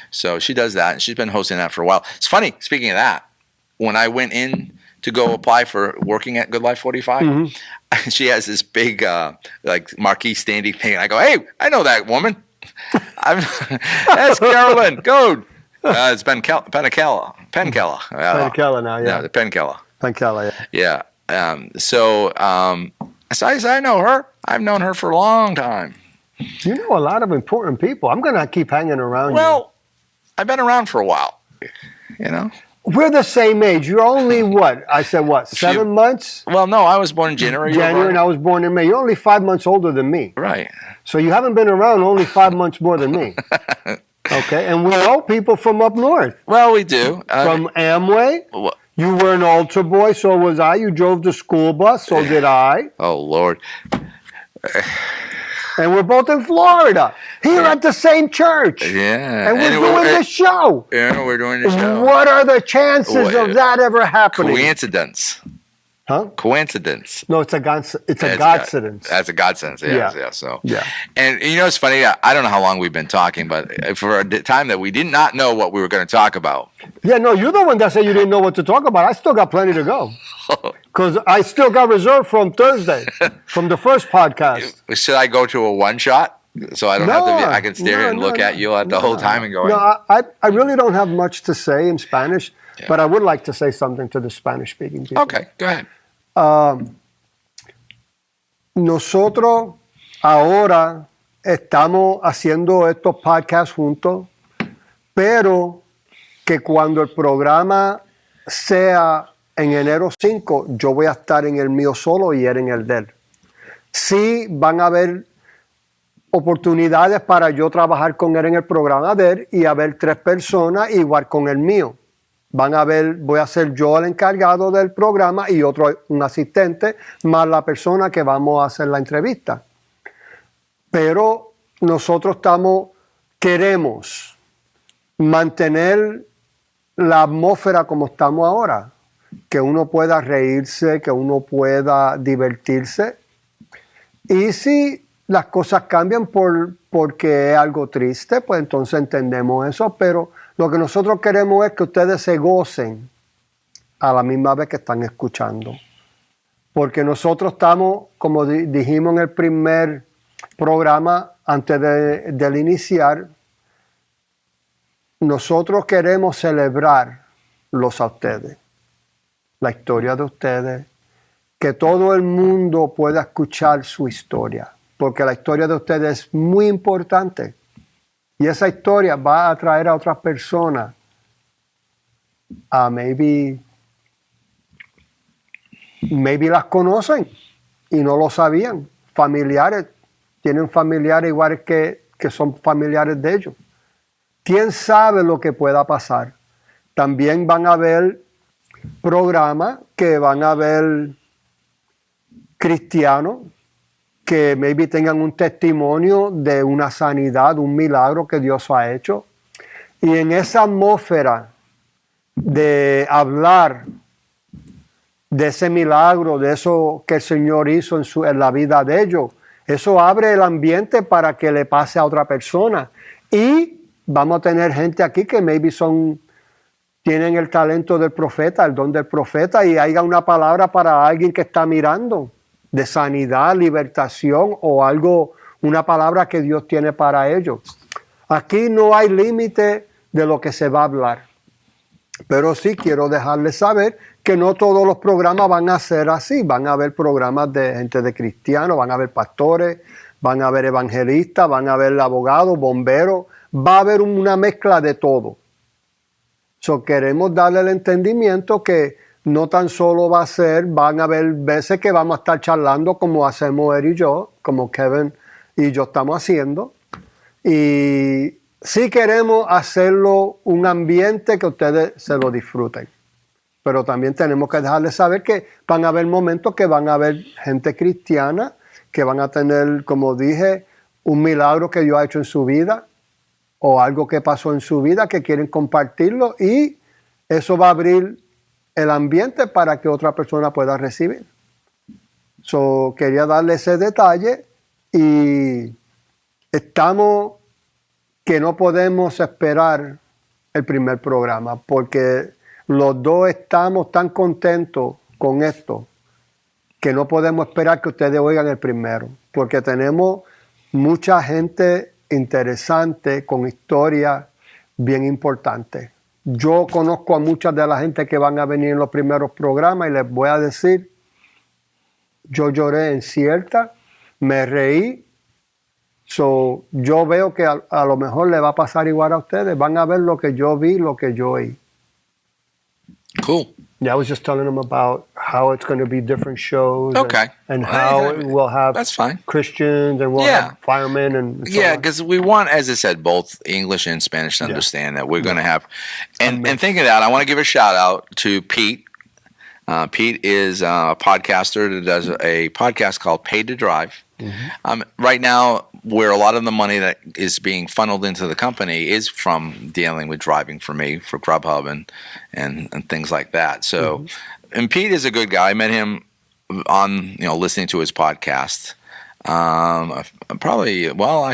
So she does that, and she's been hosting that for a while. It's funny, speaking of that, when I went in to go apply for working at Good Life 45, she has this big like marquee standing thing. And I go, hey, I know that woman. That's Carolyn Goad. It's Penkella. Penkella now, yeah. The Penkella. Penkella, yeah. Yeah. So I know her. I've known her for a long time. You know a lot of important people. I'm going to keep hanging around you. Well, I've been around for a while, you know. We're the same age. You're only what? I said what? 7 months? Well, no, I was born in January. January, and I was born in May. You're only 5 months older than me. Right. So you haven't been around only 5 months more than me. Okay, and we know people from up north. Well, we do. From Amway. You were an altar boy, so was I. You drove the school bus, so did I. Oh, Lord. And we're both in Florida, here at the same church. Yeah. And we're doing this show. Yeah, we're doing the show. What are the chances of that ever happening? Coincidence. Huh? Coincidence. No, it's a godsendence. That's a godsendence. Yeah. So. Yeah. And you know, it's funny. I don't know how long we've been talking, but for a time that we did not know what we were going to talk about. Yeah, no, you're the one that said you didn't know what to talk about. I still got plenty to go. Because I still got reserved from Thursday, from the first podcast. Should I go to a one shot? So I don't have to I can stare here and look at you the whole time and go. No, I really don't have much to say in Spanish, but I would like to say something to the Spanish-speaking people. Okay, go ahead. Nosotros ahora estamos haciendo estos podcasts juntos, pero que cuando el programa sea en enero 5, yo voy a estar en el mío solo y él en el de él. Sí van a haber oportunidades para yo trabajar con él en el programa de él y haber 3 personas igual con el mío. Voy a ser yo el encargado del programa y un asistente, más la persona que vamos a hacer la entrevista. Pero nosotros queremos mantener la atmósfera como estamos ahora, que uno pueda reírse, que uno pueda divertirse. Y si las cosas cambian porque es algo triste, pues entonces entendemos eso, pero lo que nosotros queremos es que ustedes se gocen a la misma vez que están escuchando. Porque nosotros estamos, como dijimos en el primer programa, antes del iniciar, nosotros queremos celebrarlos a ustedes, la historia de ustedes, que todo el mundo pueda escuchar su historia, porque la historia de ustedes es muy importante. Y esa historia va a atraer a otras personas a maybe las conocen y no lo sabían. Familiares, tienen familiares iguales que son familiares de ellos. ¿Quién sabe lo que pueda pasar? También van a haber programas que van a haber cristianos que maybe tengan un testimonio de una sanidad, un milagro que Dios ha hecho. Y en esa atmósfera de hablar de ese milagro, de eso que el Señor hizo en la vida de ellos, eso abre el ambiente para que le pase a otra persona. Y vamos a tener gente aquí que maybe tienen el talento del profeta, el don del profeta, y haya una palabra para alguien que está mirando de sanidad, libertación o algo, una palabra que Dios tiene para ellos. Aquí no hay límite de lo que se va a hablar. Pero sí quiero dejarles saber que no todos los programas van a ser así. Van a haber programas de gente de cristianos, van a haber pastores, van a haber evangelistas, van a haber abogados, bomberos. Va a haber una mezcla de todo. So, queremos darle el entendimiento que no tan solo van a haber veces que vamos a estar charlando como hacemos él y yo, como Kevin y yo estamos haciendo. Y sí queremos hacerlo un ambiente que ustedes se lo disfruten. Pero también tenemos que dejarles saber que van a haber momentos que van a haber gente cristiana, que van a tener, como dije, un milagro que Dios ha hecho en su vida o algo que pasó en su vida que quieren compartirlo, y eso va a abrir el ambiente para que otra persona pueda recibir. So, quería darle ese detalle, y estamos que no podemos esperar el primer programa porque los dos estamos tan contentos con esto que no podemos esperar que ustedes oigan el primero, porque tenemos mucha gente interesante con historias bien importantes. Yo conozco a mucha de la gente que van a venir en los primeros programas y les voy a decir, yo lloré en cierta, me reí. So, yo veo que a lo mejor le va a pasar igual a ustedes. Van a ver lo que yo vi, lo que yo oí. Cool. Yeah, I was just telling them about how it's going to be different shows. Okay. And how we'll have That's fine. Christians and we'll have firemen and so yeah, on. because we want, as I said, both English and Spanish to understand that we're going to have. And thinking of that, I want to give a shout out to Pete. Pete is a podcaster that does a podcast called Paid to Drive. Right now, where a lot of the money that is being funneled into the company is from dealing with driving for me, for Grubhub and things like that. So, and Pete is a good guy. I met him on, listening to his podcast. I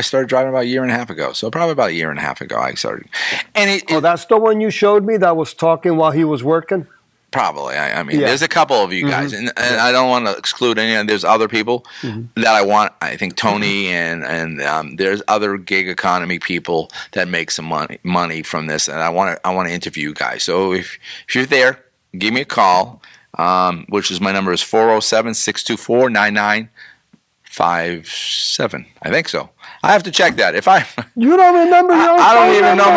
started driving about a year and a half ago. So probably about a year and a half ago I started. And that's the one you showed me that was talking while he was working? Probably. I mean, there's a couple of you guys, and I don't want to exclude any. There's other people that I want. I think Tony and there's other gig economy people that make some money from this, and I want to interview you guys. So if you're there, give me a call, which is my number is 407-624-9957. I think so. I have to check that. You don't remember your I don't even know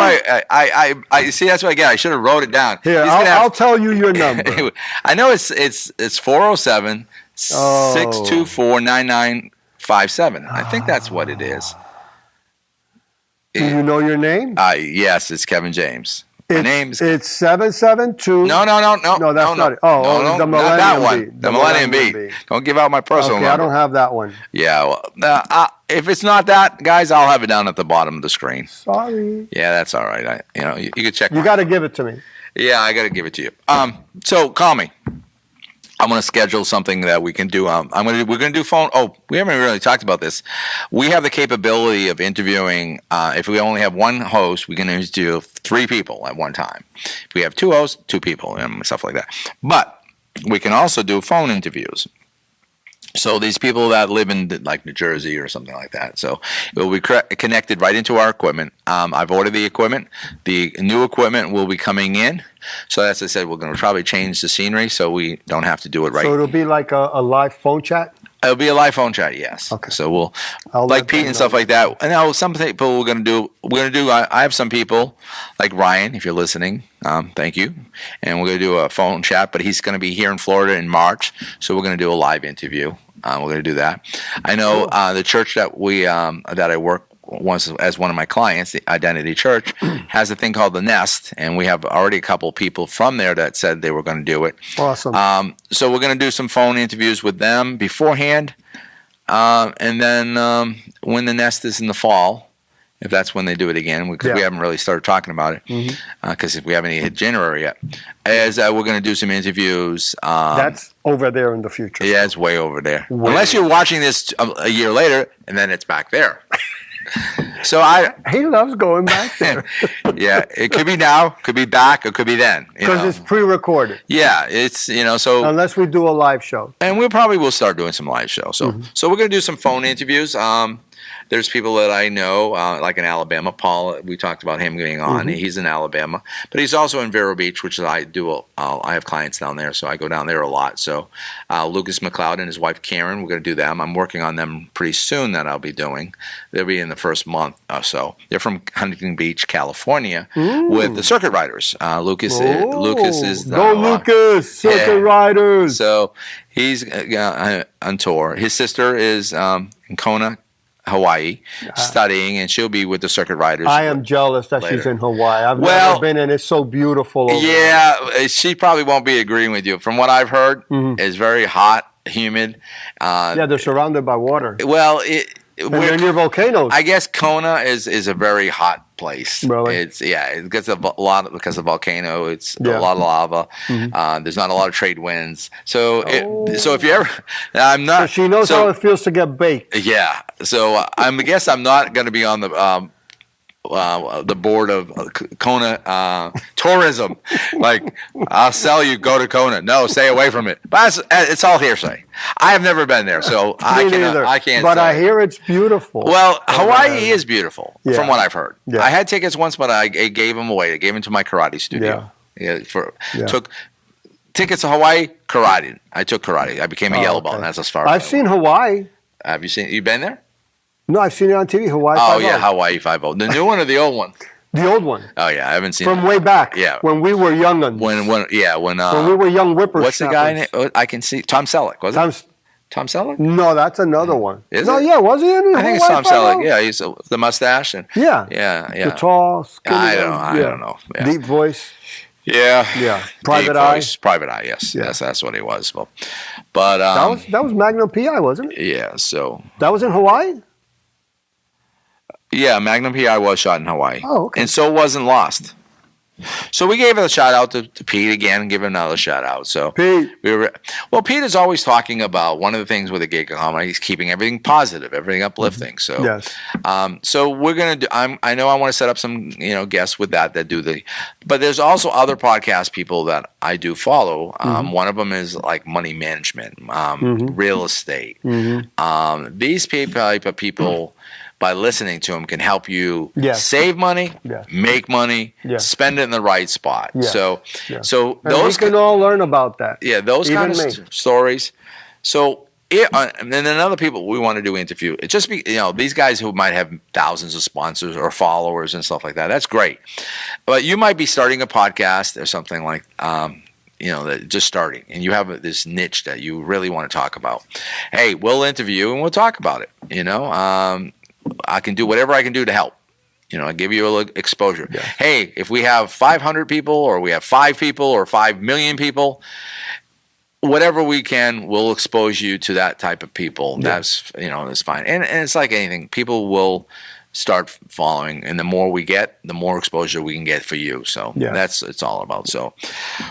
I see, that's what I get. I should have wrote it down. Here, I'll tell you your number. I know it's 407-624-9957. I think that's what it is. Do you know your name? Yes, it's Kevin James. My name's it's 772. No, that's not it. No, the not that one. Beat. The Millennium Beat. Don't give out my personal number. I don't have that one. Yeah, well, if it's not that, guys, I'll have it down at the bottom of the screen. Sorry. Yeah, that's all right. You can check. You got to give it to me. Yeah, I got to give it to you. So call me. I'm going to schedule something that we can do. We're going to do phone. Oh, we haven't really talked about this. We have the capability of interviewing. If we only have one host, we can interview 3 people at one time. If we have 2 hosts, 2 people, and stuff like that. But we can also do phone interviews. So these people that live in like New Jersey or something like that. So it will be connected right into our equipment. I've ordered the equipment. The new equipment will be coming in. So as I said, we're going to probably change the scenery so we don't have to do it right. So it'll be like a live phone chat? It'll be a live phone chat, yes. Okay. So we'll like Pete and stuff like that. And now some people we're going to do. I have some people like Ryan, if you're listening. Thank you. And we're going to do a phone chat, but he's going to be here in Florida in March, so we're going to do a live interview. We're going to do that. I know the church that that I work once as one of my clients, the Identity Church, has a thing called the Nest, and we have already a couple of people from there that said they were going to do it. Awesome. So we're going to do some phone interviews with them beforehand. And then when the nest is in the fall, if that's when they do it again, because we haven't really started talking about it, because we haven't hit January yet, is we're going to do some interviews. That's over there in the future. Yeah, it's way over there. Way. Unless you're watching this a year later, and then it's back there. So he loves going back there. Yeah, it could be now, could be back, or could be then. Because it's pre-recorded. Yeah, it's so unless we do a live show, and we probably will start doing some live shows. So we're going to do some phone interviews. There's people that I know, like in Alabama. Paul, we talked about him getting on. He's in Alabama, but he's also in Vero Beach, which I do. I have clients down there, so I go down there a lot. So Lucas McLeod and his wife Karen, we're going to do them. I'm working on them pretty soon. That I'll be doing. They'll be in the first month or so. They're from Huntington Beach, California, with the Circuit Riders. Lucas is Lucas Circuit Riders. So he's on tour. His sister is in Kona, Hawaii, studying, and she'll be with the Circuit Riders. I am jealous that she's in Hawaii. I've never been, and it's so beautiful over there. She probably won't be agreeing with you. From what I've heard, it's very hot, humid. They're surrounded by water. Well, we're near volcanoes. I guess Kona is a very hot place. Really? It gets a lot because of the volcano. It's a lot of lava. There's not a lot of trade winds. So if you ever, I'm not. So she knows how it feels to get baked. Yeah. So I guess I'm not going to be on the board of Kona tourism. Like, I'll sell you, go to Kona. No, stay away from it. But it's all hearsay. I have never been there, so I can't. But I hear it's beautiful. Well, Hawaii is beautiful, from what I've heard. Yeah. I had tickets once, but I gave them away. I gave them to my karate studio. Took tickets to Hawaii, karate. I took karate. I became a yellow belt, and that's as far as I've seen Hawaii. Have you seen? You been there? No, I've seen it on TV. Hawaii 5-0. Oh, yeah, Hawaii 5-0. The new one or the old one? The old one. Oh, yeah, I haven't seen From it. way back. Yeah. When we were young. When we were young whippers. What's the guy name? I can see. Tom Selleck, was it? Tom Selleck? No, that's another one. Is no, it? yeah, was he in Hawaii? I think it's Tom Selleck. Yeah, he's the mustache. And Yeah. Yeah. The tall, skinny. I don't know. Yeah. Deep voice. Yeah. Yeah. Private Eye. Private Eye, yes. Yeah. Yes, that's what he was. But that was Magnum PI, wasn't it? Yeah, so. That was in Hawaii? Yeah, Magnum PI was shot in Hawaii. Oh, okay. And so wasn't Lost. So we gave a shout out to Pete again and give him another shout out. So Pete. Pete is always talking about one of the things with the gig economy. He's keeping everything positive, everything uplifting. So yes. So we're gonna do. I know I want to set up some guests with that do but there's also other podcast people that I do follow. One of them is like money management, real estate. These type of people. By listening to them can help you save money, make money, spend it in the right spot. So and those we can all learn about that. Yeah, those kind of stories. So and then other people we want to do interview. It just be these guys who might have thousands of sponsors or followers and stuff like that. That's great, but you might be starting a podcast or something like. That just starting, and you have this niche that you really want to talk about. Hey, we'll interview and we'll talk about it. I can do whatever I can do to help. I give you a little exposure. Yeah. Hey, if we have 500 people or we have 5 people or 5 million people, whatever we can, we'll expose you to that type of people. Yeah. That's fine. And it's like anything. People will start following, and the more we get, the more exposure we can get for you. So it's all about. So,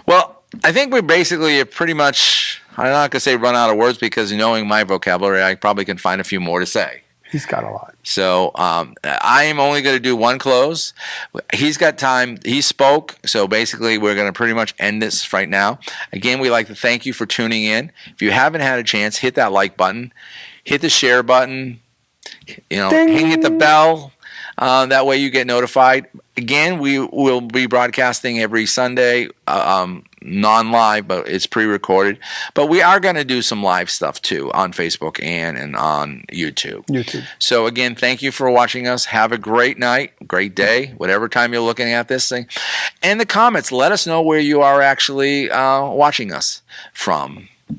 well, I think we basically pretty much, I'm not going to say run out of words because knowing my vocabulary, I probably can find a few more to say. He's got a lot. So I am only going to do one close. He's got time. He spoke. So basically, we're going to pretty much end this right now. Again, we'd like to thank you for tuning in. If you haven't had a chance, hit that like button. Hit the share button. Hit the bell. That way you get notified. Again, we will be broadcasting every Sunday, non-live, but it's pre-recorded. But we are going to do some live stuff too on Facebook and on YouTube. So again, thank you for watching us. Have a great night, great day, whatever time you're looking at this thing. In the comments, let us know where you are actually watching us from. It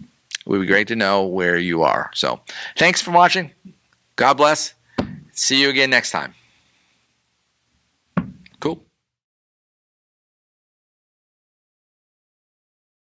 would be great to know where you are. So thanks for watching. God bless. See you again next time.